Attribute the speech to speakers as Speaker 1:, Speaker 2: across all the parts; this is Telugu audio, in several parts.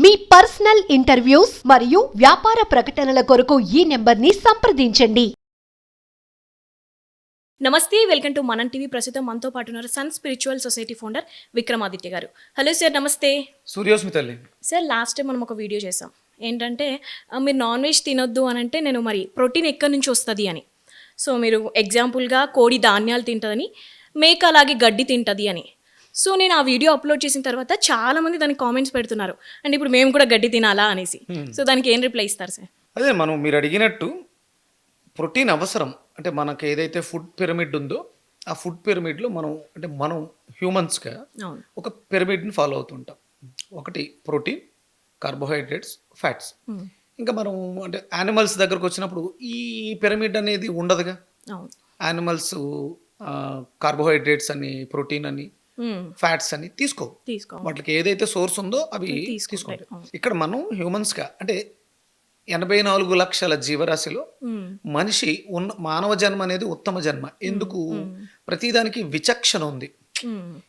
Speaker 1: మీ పర్సనల్ ఇంటర్వ్యూస్ మరియు వ్యాపార ప్రకటనల కొరకు ఈ నెంబర్ని సంప్రదించండి.
Speaker 2: నమస్తే, వెల్కమ్ టు మనం టీవీ. ప్రస్తుతం మనతో పాటు ఉన్నారు sun spiritual society founder Vikramaditya garu. Hello sir, నమస్తే.
Speaker 3: సూర్యోస్మి తల్లి.
Speaker 2: సార్, లాస్ట్ టైం మనం ఒక వీడియో చేసాం. ఏంటంటే మీరు నాన్ వెజ్ తినొద్దు అని అంటే నేను మరి ప్రోటీన్ ఎక్కడి నుంచి వస్తుంది అని. సో మీరు ఎగ్జాంపుల్గా కోడి ధాన్యాలు తింటుందని, మేక అలాగే గడ్డి తింటుంది అని. సో నేను ఆ వీడియో అప్లోడ్ చేసిన తర్వాత చాలామంది దానికి కామెంట్స్ పెడుతున్నారు, అంటే ఇప్పుడు మేము కూడా గడ్డి తినాలా అనేసి. సో దానికి ఏం రిప్లై ఇస్తారు సార్?
Speaker 3: అదే మీరు అడిగినట్టు ప్రోటీన్ అవసరం. అంటే మనకు ఏదైతే ఫుడ్ పిరమిడ్ ఉందో ఆ ఫుడ్ పిరమిడ్లో మనం హ్యూమన్స్గా ఒక పిరమిడ్ని ఫాలో అవుతుంటాం. ఒకటి ప్రోటీన్, కార్బోహైడ్రేట్స్, ఫ్యాట్స్. ఇంకా మనం అంటే యానిమల్స్ దగ్గరకు వచ్చినప్పుడు ఈ పిరమిడ్ అనేది ఉండదుగా. యానిమల్స్ కార్బోహైడ్రేట్స్ అని, ప్రోటీన్ అని, ఫ్యాట్స్ అని తీసుకో వాటికి ఏదైతే సోర్స్ ఉందో అవి తీసుకోండి. ఇక్కడ మనం హ్యూమన్స్గా అంటే 84 లక్షల జీవరాశిలో మనిషి మానవ జన్మ అనేది ఉత్తమ జన్మ. ఎందుకు? ప్రతిదానికి విచక్షణ ఉంది.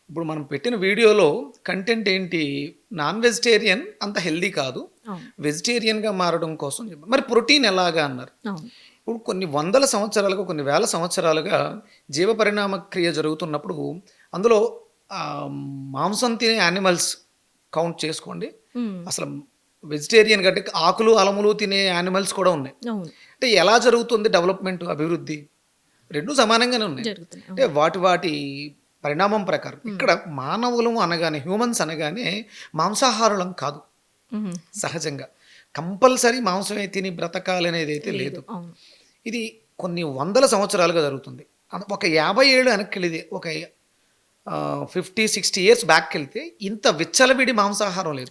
Speaker 3: ఇప్పుడు మనం పెట్టిన వీడియోలో కంటెంట్ ఏంటి? నాన్ వెజిటేరియన్ అంత హెల్దీ కాదు, వెజిటేరియన్గా మారడం కోసం. మరి ప్రోటీన్ ఎలాగా అన్నారు. ఇప్పుడు కొన్ని వందల సంవత్సరాలుగా, కొన్ని వేల సంవత్సరాలుగా జీవ పరిణామ క్రియ జరుగుతున్నప్పుడు అందులో మాంసం తినే యానిమల్స్ కౌంట్ చేసుకోండి. అసలు వెజిటేరియన్ కంటే ఆకులు అలములు తినే యానిమల్స్ కూడా ఉన్నాయి. అంటే ఎలా జరుగుతుంది డెవలప్మెంట్, అభివృద్ధి? రెండు సమానంగానే ఉన్నాయి. అంటే వాటి పరిణామం ప్రకారం. ఇక్కడ మానవులు అనగానే, హ్యూమన్స్ అనగానే మాంసాహారులం కాదు. సహజంగా కంపల్సరీ మాంసమే తిని బ్రతకాలి అనేది అయితే లేదు. ఇది కొన్ని వందల సంవత్సరాలుగా జరుగుతుంది. ఒక 50 ఏళ్ళు వెనక్కి వెళ్ళితే, ఒక 50-60 ఇయర్స్ బ్యాక్ వెళ్తే ఇంత విచ్చలవిడి మాంసాహారం లేదు.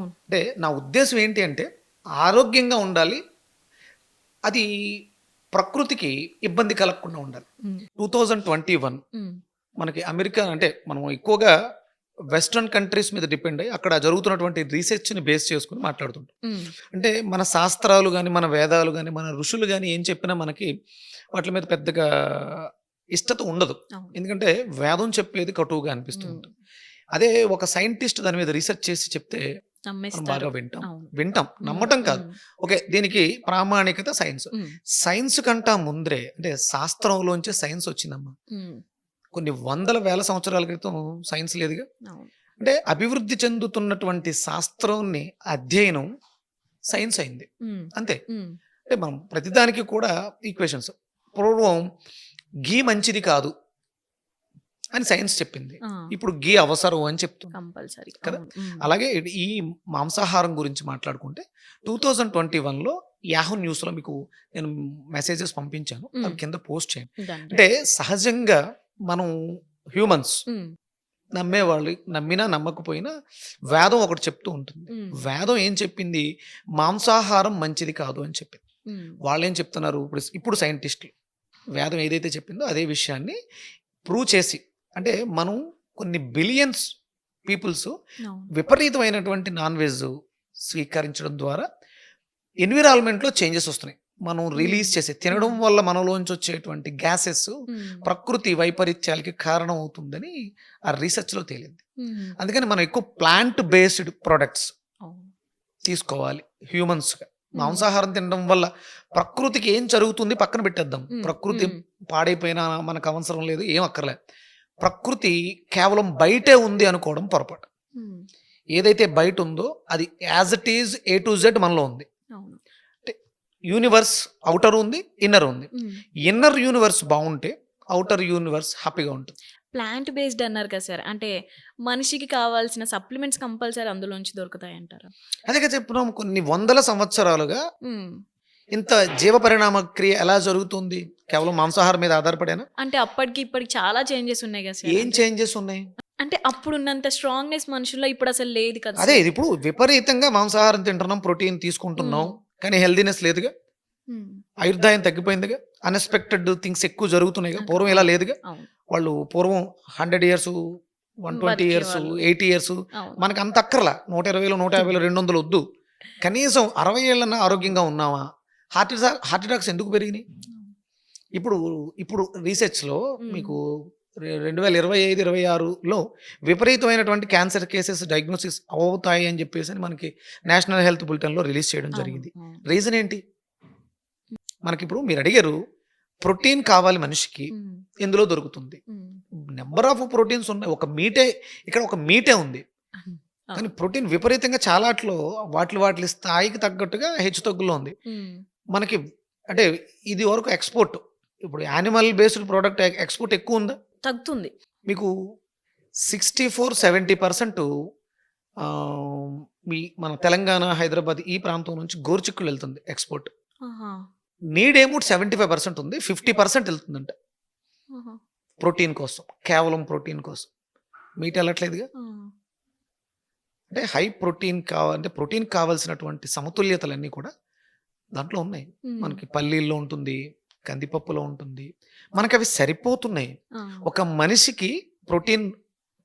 Speaker 3: అంటే నా ఉద్దేశం ఏంటి అంటే ఆరోగ్యంగా ఉండాలి, అది ప్రకృతికి ఇబ్బంది కలగకుండా ఉండాలి. 2021 మనకి అమెరికా అంటే మనం ఎక్కువగా వెస్ట్రన్ కంట్రీస్ మీద డిపెండ్ అయ్యి అక్కడ జరుగుతున్నటువంటి రీసెర్చ్ని బేస్ చేసుకుని మాట్లాడుతుంటాం. అంటే మన శాస్త్రాలు కానీ, మన వేదాలు కానీ, మన ఋషులు కానీ ఏం చెప్పినా మనకి వాటి మీద పెద్దగా ఇష్టత ఉండదు. ఎందుకంటే వేదం చెప్పేది కటువుగా అనిపిస్తుంది. అదే ఒక సైంటిస్ట్ దాని మీద రీసెర్చ్ చేసి చెప్తే బాగా వింటాం. నమ్మటం కాదు. ఓకే, దీనికి ప్రామాణికత సైన్స్ కంటా ముందరే, అంటే శాస్త్రంలోంచే సైన్స్ వచ్చిందమ్మా. కొన్ని వందల వేల సంవత్సరాల క్రితం సైన్స్ లేదుగా. అంటే అభివృద్ధి చెందుతున్నటువంటి శాస్త్రాన్ని అధ్యయనం సైన్స్ అయింది అంతే. అంటే మనం ప్రతిదానికి కూడా ఈక్వేషన్స్. పూర్వం గీ మంచిది కాదు అని సైన్స్ చెప్పింది, ఇప్పుడు గీ అవసరం అని చెప్తుంది కదా. అలాగే ఈ మాంసాహారం గురించి మాట్లాడుకుంటే 2021లో యాహూ న్యూస్లో మీకు నేను మెసేజెస్ పంపించాను, అవి కింద పోస్ట్ చేయండి. అంటే సహజంగా మనం హ్యూమన్స్ నమ్మేవాళ్ళు, నమ్మినా నమ్మకపోయినా వేదం ఒకటి చెప్తూ ఉంటుంది. వేదం ఏం చెప్పింది? మాంసాహారం మంచిది కాదు అని చెప్పింది. వాళ్ళు ఏం చెప్తున్నారు? ఇప్పుడు సైంటిస్టులు వేదం ఏదైతే చెప్పిందో అదే విషయాన్ని ప్రూవ్ చేసి, అంటే మనం కొన్ని బిలియన్స్ పీపుల్స్ విపరీతమైనటువంటి నాన్ వెజ్ స్వీకరించడం ద్వారా ఎన్విరాన్మెంట్లో చేంజెస్ వస్తున్నాయి. మనం రిలీజ్ చేసే తినడం వల్ల మనలోంచి వచ్చేటువంటి గ్యాసెస్ ప్రకృతి వైపరీత్యాలకి కారణం అవుతుందని ఆ రీసెర్చ్లో తేలింది. అందుకని మనం ఎక్కువ ప్లాంట్ బేస్డ్ ప్రొడక్ట్స్ తీసుకోవాలి హ్యూమన్స్గా. మాంసాహారం తినడం వల్ల ప్రకృతికి ఏం జరుగుతుంది పక్కన పెట్టేద్దాం. ప్రకృతి పాడైపోయినా మనకు అవసరం లేదు, ఏం అక్కర్లేదు. ప్రకృతి కేవలం బయటే ఉంది అనుకోవడం పొరపాటు. ఏదైతే బయట ఉందో అది as it is A to Z మనలో ఉంది. అంటే యూనివర్స్ అవుటర్ ఉంది, ఇన్నర్ ఉంది. ఇన్నర్ యూనివర్స్ బాగుంటే అవుటర్ యూనివర్స్ హ్యాపీగా ఉంటుంది.
Speaker 2: ప్లాంట్ బేస్డ్ అన్నారు కదా సార్, అంటే మనిషికి కావాల్సిన సప్లిమెంట్స్ కంపల్సరీ అందులోంచి దొరుకుతాయి అంటారా?
Speaker 3: అదే చెప్తున్నాం, కొన్ని వందల సంవత్సరాలుగా ఇంత జీవ పరిణామ క్రియ ఎలా జరుగుతుంది? కేవలం మాంసాహారం మీద ఆధారపడేనా?
Speaker 2: అంటే అప్పటికి ఇప్పటికి చాలా చేంజెస్ ఉన్నాయి కదా సార్.
Speaker 3: ఏం చేంజెస్ ఉన్నాయి?
Speaker 2: అంటే అప్పుడున్నంత స్ట్రాంగ్నెస్ మనుషుల్లో ఇప్పుడు అసలు లేదు కదా.
Speaker 3: అదే ఇప్పుడు విపరీతంగా మాంసాహారం తింటున్నాం, ప్రోటీన్ తీసుకుంటున్నాం, కానీ హెల్దీనెస్ లేదుగా. ఆయుర్దాయం తగ్గిపోయిందిగా. అన్ఎక్స్పెక్టెడ్ థింగ్స్ ఎక్కువ జరుగుతున్నాయిగా. పూర్వం ఇలా లేదుగా. వాళ్ళు పూర్వం 100 years, 120 years, 80 years, మనకు అంత అక్కర్లా. 120, 150, 200 వద్దు. కనీసం 60 ఏళ్ళన్నా ఆరోగ్యంగా ఉన్నావా? హార్ట్ అటాక్స్ ఎందుకు పెరిగినాయి? ఇప్పుడు రీసెర్చ్లో మీకు 2025-26లో విపరీతమైనటువంటి క్యాన్సర్ కేసెస్ డయాగ్నోసిస్ అవుతాయి అని చెప్పేసి అని మనకి నేషనల్ హెల్త్ బులెటిన్లో రిలీజ్ చేయడం జరిగింది. రీజన్ ఏంటి? మనకి ఇప్పుడు మీరు అడిగారు ప్రోటీన్ కావాలి మనిషికి, ఎందులో దొరుకుతుంది? నెంబర్ ఆఫ్ ప్రోటీన్స్ ఉన్నాయి. ఇక్కడ ఒక మీటే ఉంది, కానీ ప్రోటీన్ విపరీతంగా చాలాట్లో వాటి స్థాయికి తగ్గట్టుగా హెచ్చు తగ్గులో ఉంది. మనకి అంటే ఇది వరకు ఎక్స్పోర్ట్, ఇప్పుడు యానిమల్ బేస్డ్ ప్రోడక్ట్ ఎక్స్పోర్ట్ ఎక్కువ ఉందా?
Speaker 2: తగ్గుతుంది.
Speaker 3: మీకు 64-70% మన తెలంగాణ, హైదరాబాద్ ఈ ప్రాంతం నుంచి గోరుచిక్కులు వెళ్తుంది ఎక్స్పోర్ట్. నీడేమో 75% ఉంది, 50% వెళ్తుందంట ప్రోటీన్ కోసం, కేవలం ప్రోటీన్ కోసం. మీట్ వెళ్ళట్లేదుగా. అంటే హై ప్రోటీన్ అంటే ప్రోటీన్ కావాల్సినటువంటి సమతుల్యతలన్నీ కూడా దాంట్లో ఉన్నాయి. మనకి పల్లీల్లో ఉంటుంది, కందిపప్పులో ఉంటుంది, మనకి అవి సరిపోతున్నాయి. ఒక మనిషికి ప్రోటీన్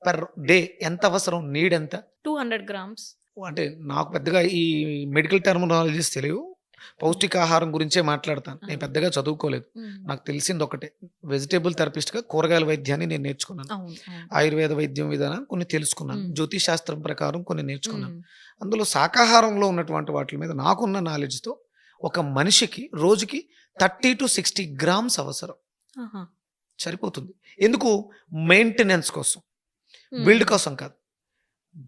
Speaker 3: పర్ డే ఎంత అవసరం? నీడ్ ఎంత?
Speaker 2: 200 grams.
Speaker 3: అంటే నాకు పెద్దగా ఈ మెడికల్ టర్మినాలజీస్ తెలియవు, పౌష్టికాహారం గురించే మాట్లాడతాను. నేను పెద్దగా చదువుకోలేదు, నాకు తెలిసింది ఒకటే, వెజిటేబుల్ థెరపిస్ట్గా కూరగాయల వైద్యాన్ని నేను నేర్చుకున్నాను, ఆయుర్వేద వైద్యం విధానం కొన్ని తెలుసుకున్నాను, జ్యోతిష్ శాస్త్రం ప్రకారం కొన్ని నేర్చుకున్నాను. అందులో శాకాహారంలో ఉన్నటువంటి వాటి మీద నాకున్న నాలెడ్జ్తో ఒక మనిషికి రోజుకి 30 to 60 grams అవసరం, సరిపోతుంది. ఎందుకు? మెయింటెనెన్స్ కోసం, బిల్డ్ కోసం కాదు.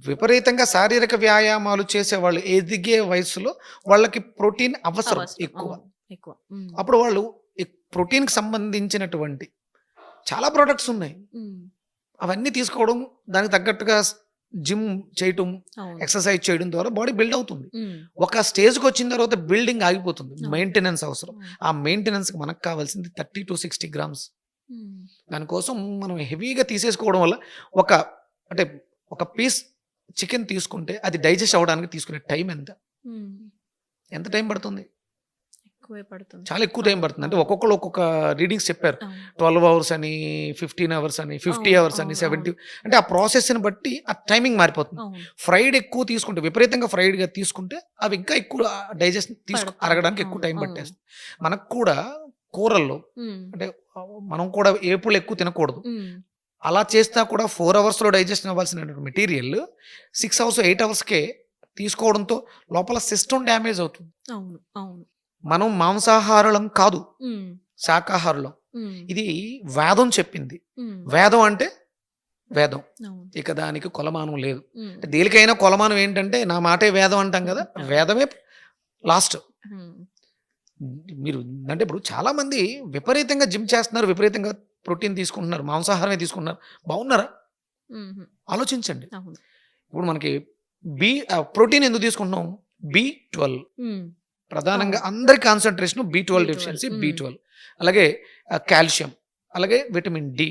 Speaker 3: విపరీతంగా శారీరక వ్యాయామాలు చేసేవాళ్ళు ఎదిగే వయసులో వాళ్ళకి ప్రోటీన్ అవసరం ఎక్కువ. అప్పుడు వాళ్ళు ప్రోటీన్కి సంబంధించినటువంటి చాలా ప్రోడక్ట్స్ ఉన్నాయి, అవన్నీ తీసుకోవడం, దానికి తగ్గట్టుగా జిమ్ చేయటం, ఎక్సర్సైజ్ చేయడం ద్వారా బాడీ బిల్డ్ అవుతుంది. ఒక స్టేజ్కి వచ్చిన తర్వాత బిల్డింగ్ ఆగిపోతుంది, మెయింటెనెన్స్ అవసరం. ఆ మెయింటెనెన్స్కి మనకు కావాల్సింది 30 to 60 grams. దానికోసం మనం హెవీగా తీసేసుకోవడం వల్ల ఒక పీస్ చికెన్ తీసుకుంటే అది డైజెస్ట్ అవ్వడానికి తీసుకునే టైం ఎంత టైం పడుతుంది? చాలా ఎక్కువ టైం పడుతుంది. అంటే ఒక్కొక్కరు ఒక్కొక్క రీడింగ్స్ చెప్పారు, 12 hours అని, 15 hours అని, 50 hours అని, 70. అంటే ఆ ప్రాసెస్ని బట్టి ఆ టైమింగ్ మారిపోతుంది. ఫ్రైడ్ ఎక్కువ తీసుకుంటే, విపరీతంగా ఫ్రైడ్గా తీసుకుంటే అవి ఇంకా ఎక్కువ డైజెస్ట్ అరగడానికి ఎక్కువ టైం పట్టేస్తుంది. మనకు కూడా కూరల్లో అంటే మనం కూడా ఏపుళ్ళు ఎక్కువ తినకూడదు. అలా చేస్తా కూడా 4 hours డైజెషన్ అవ్వాల్సిన మెటీరియల్ 6 hours 8 hoursకే తీసుకోవడంతో లోపల సిస్టమ్ డ్యామేజ్ అవుతుంది. మనం మాంసాహారులం కాదు, శాకాహారులం. ఇది వేదం చెప్పింది. వేదం అంటే వేదం, ఇక దానికి కొలమానం లేదు. దేనికైనా కొలమానం ఏంటంటే నా మాటే వేదం అంటాం కదా, వేదమే లాస్ట్. మీరు అంటే ఇప్పుడు చాలా మంది విపరీతంగా జిమ్ చేస్తున్నారు, విపరీతంగా ప్రోటీన్ తీసుకుంటున్నారు, మాంసాహారమే తీసుకుంటున్నారు, బాగున్నారా? ఆలోచించండి. ఇప్పుడు మనకి ప్రోటీన్ ఎందుకు తీసుకుంటున్నాం? B12 ప్రధానంగా అందరి కాన్సన్ట్రేషన్ B12 డెఫిషియన్సీ, B12, అలాగే కాల్షియం, అలాగే విటమిన్ D.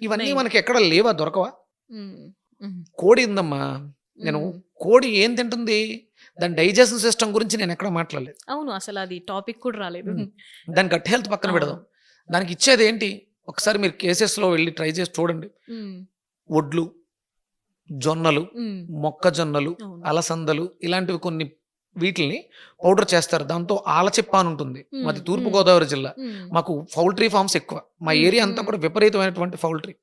Speaker 3: ఇవన్నీ మనకి ఎక్కడ లేవా? దొరకవా? కోడి ఉందమ్మా, నేను కోడి ఏం తింటుంది, దాని డైజెషన్ సిస్టమ్ గురించి నేను ఎక్కడ మాట్లాడలేదు.
Speaker 2: అవును, అసలు అది టాపిక్ కూడా రాలేదు.
Speaker 3: దాని గట్ హెల్త్ పక్కన పెడదాం. దానికి ఇచ్చేది ఏంటి? ఒకసారి మీరు కేసెస్లో వెళ్ళి ట్రై చేసి చూడండి. వడ్లు, జొన్నలు, మొక్కజొన్నలు, అలసందలు ఇలాంటివి కొన్ని వీటిని పౌడర్ చేస్తారు. దాంతో ఆలచిప్ప అని ఉంటుంది. మాది తూర్పుగోదావరి జిల్లా, మాకు పౌల్ట్రీ ఫార్మ్స్ ఎక్కువ. మా ఏరియా అంతా కూడా విపరీతమైనటువంటి పౌల్ట్రీ.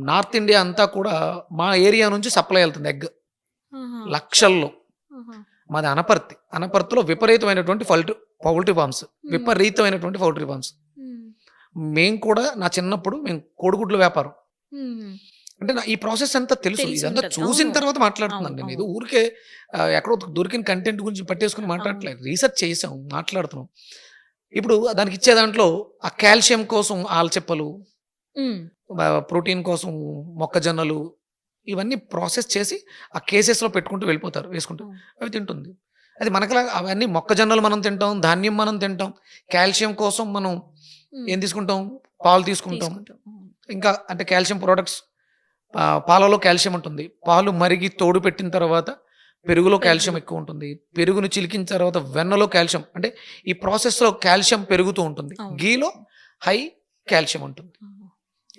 Speaker 3: నార్త్ ఇండియా అంతా కూడా మా ఏరియా నుంచి సప్లై వెళ్తుంది ఎగ్ లక్షల్లో. మాది అనపర్తిలో విపరీతమైనటువంటి పౌల్ట్రీ ఫార్మ్స్, విపరీతమైనటువంటి పౌల్ట్రీ ఫార్మ్స్. మేము కూడా నా చిన్నప్పుడు మేము కోడిగుడ్ల వ్యాపారం. అంటే ఈ ప్రాసెస్ అంతా తెలుసు. ఇదంతా చూసిన తర్వాత మాట్లాడుతున్నాను నేను. ఇది ఊరికే ఎక్కడో దొరికిన కంటెంట్ గురించి పట్టేసుకుని మాట్లాడట్లేదు, రీసెర్చ్ చేసాం, మాట్లాడుతున్నాం. ఇప్పుడు దానికి ఇచ్చే దాంట్లో ఆ కాల్షియం కోసం ఆల్చెప్పలు, ప్రోటీన్ కోసం మొక్కజొన్నలు, ఇవన్నీ ప్రాసెస్ చేసి ఆ కేసెస్లో పెట్టుకుంటూ వెళ్ళిపోతారు, వేసుకుంటూ అవి తింటుంది. అది మనకలా అవన్నీ మొక్కజొన్నలు మనం తింటాం, ధాన్యం మనం తింటాం. కాల్షియం కోసం మనం ఏం తీసుకుంటాం? పాలు తీసుకుంటాం. ఇంకా అంటే కాల్షియం ప్రోడక్ట్స్, పాలలో కాల్షియం ఉంటుంది. పాలు మరిగి తోడు పెట్టిన తర్వాత పెరుగులో కాల్షియం ఎక్కువ ఉంటుంది. పెరుగును చిలికిన తర్వాత వెన్నలో కాల్షియం, అంటే ఈ ప్రాసెస్లో కాల్షియం పెరుగుతూ ఉంటుంది. గీలో హై కాల్షియం ఉంటుంది.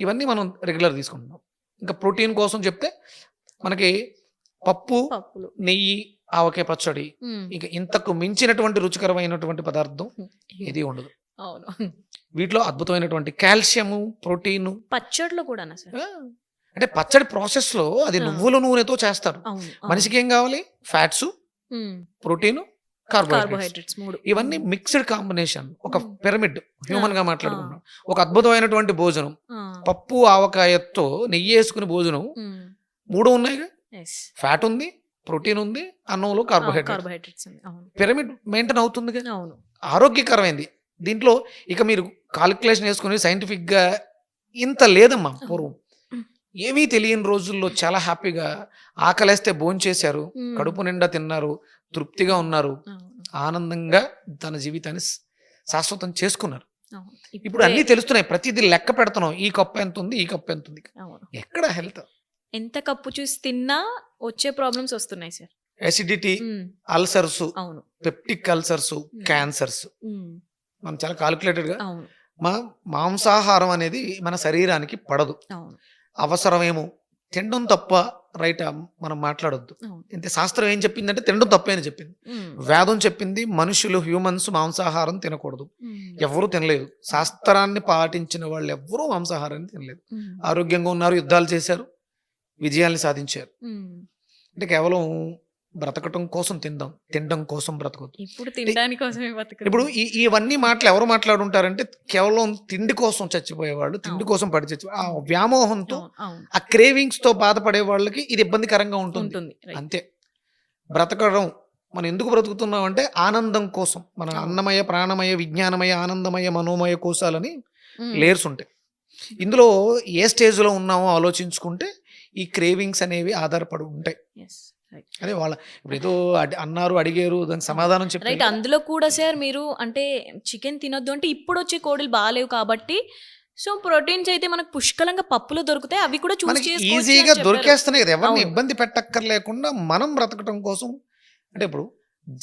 Speaker 3: ఇవన్నీ మనం రెగ్యులర్ తీసుకుంటున్నాం. ఇంకా ప్రోటీన్ కోసం చెప్తే మనకి పప్పు, నెయ్యి, ఆవకాయ పచ్చడి, ఇంకా ఇంతకు మించినటువంటి రుచికరమైనటువంటి పదార్థం ఏది ఉండదు. వీటిలో అద్భుతమైనటువంటి కాల్షియము, ప్రోటీను.
Speaker 2: పచ్చడిలో కూడానా సార్?
Speaker 3: అంటే పచ్చడి ప్రాసెస్లో అది నువ్వుల నూనెతో చేస్తారు.
Speaker 2: అవును.
Speaker 3: మనిషికి ఏం కావాలి? Fats, protein, carbohydrates.
Speaker 2: కార్బోహైడ్రేట్స్ 3.
Speaker 3: ఇవన్నీ మిక్స్డ్ కాంబినేషన్, ఒక పిరమిడ్ హ్యూమన్ గా మాట్లాడుకుంటాం. ఒక అద్భుతమైనటువంటి భోజనం, పప్పు ఆవకాయతో నెయ్యి వేసుకుని భోజనం. 3 ఉన్నాయిగా, ఫ్యాట్ ఉంది, ప్రోటీన్ ఉంది, అన్నంలో కార్బోహైడ్రేట్స్. పిరమిడ్ మెయింటైన్ అవుతుంది,
Speaker 2: అవును,
Speaker 3: ఆరోగ్యకరమైంది. దీంట్లో ఇక మీరు కాలిక్యులేషన్ వేసుకుని సైంటిఫిక్ గా ఇంత లేదమ్మా. పూర్వం ఏమీ తెలియని రోజుల్లో చాలా హ్యాపీగా ఆకలేస్తే భోంచేశారు, కడుపు నిండా తిన్నారు, తృప్తిగా ఉన్నారు, ఆనందంగా తన జీవితాన్ని శాశ్వతం చేసుకున్నారు. ఇప్పుడు అన్ని తెలుస్తున్నాయి, ప్రతిదీ లెక్క పెడుతున్నాం. ఈ కప్పు ఎంత ఉంది, ఈ కప్పు ఎంత ఉంది. ఎక్కడ హెల్త్?
Speaker 2: ఎంత కప్పు చూసి తిన్నా వచ్చే ప్రాబ్లమ్స్ వస్తున్నాయి sir.
Speaker 3: Acidity, ulcers, peptic ulcers, cancers. మనం చాలా కాలిక్యులేటెడ్ గా మాంసాహారం అనేది మన శరీరానికి పడదు. అవసరమేమో తినడం తప్ప, రైట్ మనం మాట్లాడొద్దు. ఇంత శాస్త్రం ఏం చెప్పిందంటే తినడం తప్పే అని చెప్పింది. వేదం చెప్పింది మనుషులు, హ్యూమన్స్ మాంసాహారం తినకూడదు. ఎవరు తినలేదు. శాస్త్రాన్ని పాటించిన వాళ్ళు ఎవరూ మాంసాహారాన్ని తినలేదు. ఆరోగ్యంగా ఉన్నారు, యుద్ధాలు చేశారు, విజయాల్ని సాధించారు. అంటే కేవలం బ్రతకటం కోసం తినడం కోసం బ్రతకదు.
Speaker 2: ఇప్పుడు తినడానికి కోసమే బతకదు.
Speaker 3: ఇప్పుడు ఇవన్నీ మాటలు ఎవరు మాట్లాడుంటారంటే కేవలం తిండి కోసం చచ్చిపోయేవాళ్ళు, తిండి కోసం పడి చచ్చిపోయి ఆ వ్యామోహంతో, ఆ క్రేవింగ్స్ తో బాధపడే వాళ్ళకి ఇది ఇబ్బందికరంగా ఉంటుంది. అంతే. బ్రతకడం, మనం ఎందుకు బ్రతుకుతున్నాం అంటే ఆనందం కోసం. మన అన్నమయ, ప్రాణమయ, విజ్ఞానమయ, ఆనందమయ, మనోమయ కోశాలని లేయర్స్ ఉంటాయి. ఇందులో ఏ స్టేజ్ లో ఉన్నామో ఆలోచించుకుంటే ఈ క్రేవింగ్స్ అనేవి ఆధారపడి ఉంటాయి. అదే వాళ్ళ ఇప్పుడు ఏదో అన్నారు, అడిగారు, దానికి సమాధానం చెప్పారు.
Speaker 2: రైట్. అందులో కూడా సార్ మీరు అంటే చికెన్ తినొద్దు అంటే ఇప్పుడు వచ్చే కోడిలు బాగాలేవు కాబట్టి, సో ప్రోటీన్స్ అయితే మనకు పుష్కలంగా పప్పులో దొరుకుతాయి, అవి కూడా చూస్ చేసుకోవచ్చు,
Speaker 3: ఈజీగా దొరికేస్తున్నాయి కదా. ఎవరిని ఇబ్బంది పెట్టక్కర్లేకుండా మనం బ్రతకటం కోసం. అంటే ఇప్పుడు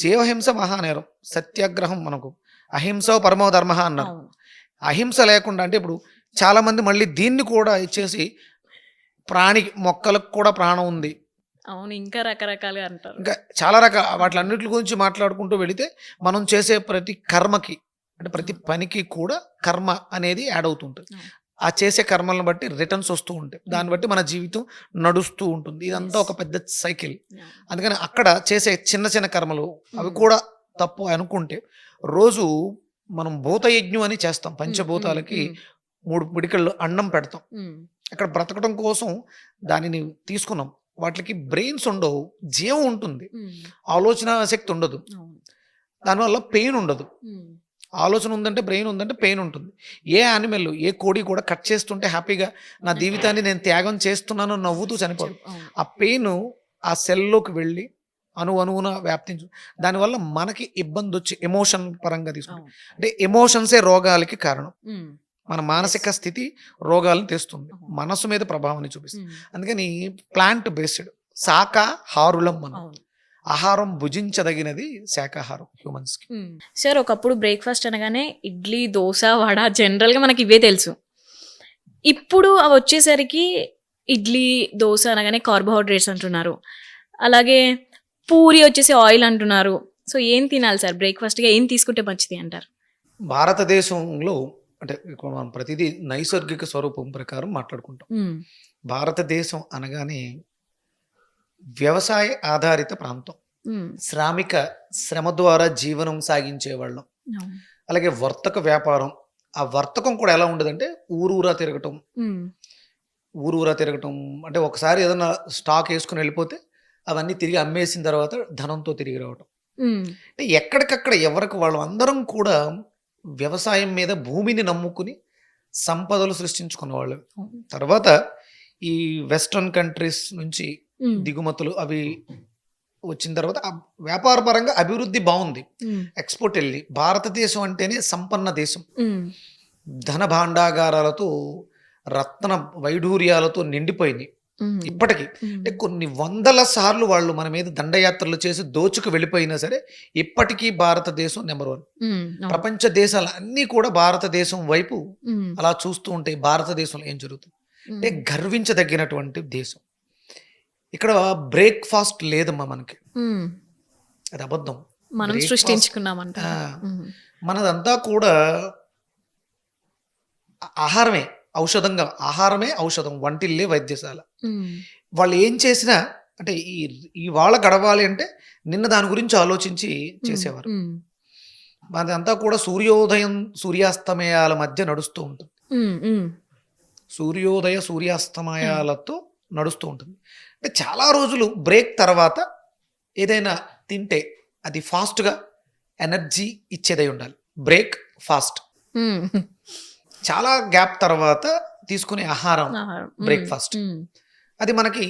Speaker 3: జీవహింస మహానేరం, సత్యాగ్రహం మనకు, అహింస పరమో ధర్మ అన్నారు. అహింస లేకుండా అంటే ఇప్పుడు చాలా మంది మళ్ళీ దీన్ని కూడా ఇచ్చేసి మొక్కలకు కూడా ప్రాణం ఉంది,
Speaker 2: అవును, ఇంకా రకరకాలుగా అంటారు,
Speaker 3: ఇంకా చాలా రకాల వాటిలన్నిటి గురించి మాట్లాడుకుంటూ వెళితే మనం చేసే ప్రతి కర్మకి, అంటే ప్రతి పనికి కూడా కర్మ అనేది యాడ్ అవుతుంటుంది. ఆ చేసే కర్మలను బట్టి రిటర్న్స్ వస్తూ ఉంటాయి, దాన్ని బట్టి మన జీవితం నడుస్తూ ఉంటుంది. ఇదంతా ఒక పెద్ద సైకిల్. అందుకని అక్కడ చేసే చిన్న చిన్న కర్మలు అవి కూడా తప్పు అనుకుంటే, రోజు మనం భూతయజ్ఞం అని చేస్తాం. పంచభూతాలకి 3 పిడికళ్ళు అన్నం పెడతాం. అక్కడ బ్రతకడం కోసం దానిని తీసుకున్నాం. వాటికి బ్రెయిన్స్ ఉండవు, జీవం ఉంటుంది, ఆలోచన శక్తి ఉండదు, దానివల్ల పెయిన్ ఉండదు. ఆలోచన ఉందంటే, బ్రెయిన్ ఉందంటే పెయిన్ ఉంటుంది. ఏ యానిమల్, ఏ కోడి కూడా కట్ చేస్తుంటే హ్యాపీగా నా జీవితాన్ని నేను త్యాగం చేస్తున్నాను నవ్వుతూ చనిపోదు. ఆ పెయిన్ ఆ సెల్లోకి వెళ్ళి అణువున వ్యాప్తించు. దానివల్ల మనకి ఇబ్బంది వచ్చి ఎమోషన్ పరంగా తీసుకుంటాం. అంటే ఎమోషన్సే రోగాలకి కారణం. మన మానసిక స్థితి రోగాలను తెస్తుంది, మనసు మీద ప్రభావాన్ని చూపిస్తుంది. అందుకని ప్లాంట్ బేస్డ్ శాకాహారులం మనం. ఆహారం భుజించదగినది శాకాహారం హ్యూమన్స్ కి.
Speaker 2: సార్ ఒకప్పుడు బ్రేక్ఫాస్ట్ అనగానే ఇడ్లీ, దోశ, వడ జనరల్గా మనకి ఇవే తెలుసు. ఇప్పుడు అవి వచ్చేసరికి ఇడ్లీ, దోశ అనగానే కార్బోహైడ్రేట్స్ అంటున్నారు, అలాగే పూరి వచ్చేసి ఆయిల్ అంటున్నారు. సో ఏం తినాలి సార్ బ్రేక్ఫాస్ట్గా, ఏం తీసుకుంటే మంచిది అంటారు?
Speaker 3: భారతదేశంలో అంటే మనం ప్రతిదీ నైసర్గిక స్వరూపం ప్రకారం మాట్లాడుకుంటాం. భారతదేశం అనగానే వ్యవసాయ ఆధారిత ప్రాంతం, శ్రామిక శ్రమ ద్వారా జీవనం సాగించే వాళ్ళం. అలాగే వర్తక వ్యాపారం. ఆ వర్తకం కూడా ఎలా ఉండదంటే ఊరూరా తిరగటం అంటే ఒకసారి ఏదైనా స్టాక్ వేసుకుని వెళ్ళిపోతే అవన్నీ తిరిగి అమ్మేసిన తర్వాత ధనంతో తిరిగి రావటం. అంటే ఎక్కడికక్కడ ఎవరికి వాళ్ళు అందరం కూడా వ్యవసాయం మీద భూమిని నమ్ముకుని సంపదలు సృష్టించుకున్న వాళ్ళు. తర్వాత ఈ వెస్ట్రన్ కంట్రీస్ నుంచి దిగుమతులు అవి వచ్చిన తర్వాత వ్యాపార పరంగా అభివృద్ధి బాగుంది, ఎక్స్పోర్ట్ వెళ్ళి. భారతదేశం అంటేనే సంపన్న దేశం, ధన భాండాగారాలతో, రత్న వైఢూర్యాలతో నిండిపోయింది. ఇప్పటికీ అంటే కొన్ని వందల సార్లు వాళ్ళు మన మీద దండయాత్రలు చేసి దోచుకు వెళ్ళిపోయినా సరే ఇప్పటికీ భారతదేశం నెంబర్ 1. ప్రపంచ దేశాలు అన్నీ కూడా భారతదేశం వైపు అలా చూస్తూ ఉంటాయి. భారతదేశంలో ఏం జరుగుతుంది అంటే గర్వించదగినటువంటి దేశం. ఇక్కడ బ్రేక్ఫాస్ట్ లేదమ్మా మనకి, అది అబద్ధం,
Speaker 2: మనం సృష్టించుకున్నామంట.
Speaker 3: మనదంతా కూడా ఆహారమే ఆహారమే ఔషధం, వంటిల్లే వైద్యశాల.
Speaker 2: మ్మ్.
Speaker 3: వాళ్ళు ఏం చేసినా అంటే ఈ వాళ్ళ గడవాలి అంటే నిన్న దాని గురించి ఆలోచించి చేసేవారు.
Speaker 2: మ్మ్.
Speaker 3: అదంతా కూడా సూర్యోదయం సూర్యాస్తమయాల మధ్య నడుస్తూ ఉంటుంది.
Speaker 2: మ్మ్. మ్మ్.
Speaker 3: సూర్యాస్తమయాలతో నడుస్తూ ఉంటుంది. అంటే చాలా రోజులు బ్రేక్ తర్వాత ఏదైనా తింటే అది ఫాస్ట్గా ఎనర్జీ ఇచ్చేదై ఉండాలి. Break fast.
Speaker 2: మ్మ్.
Speaker 3: చాలా గ్యాప్ తర్వాత తీసుకునే ఆహారం
Speaker 2: ఆహారం.
Speaker 3: బ్రేక్ఫాస్ట్.
Speaker 2: మ్మ్.
Speaker 3: అది మనకి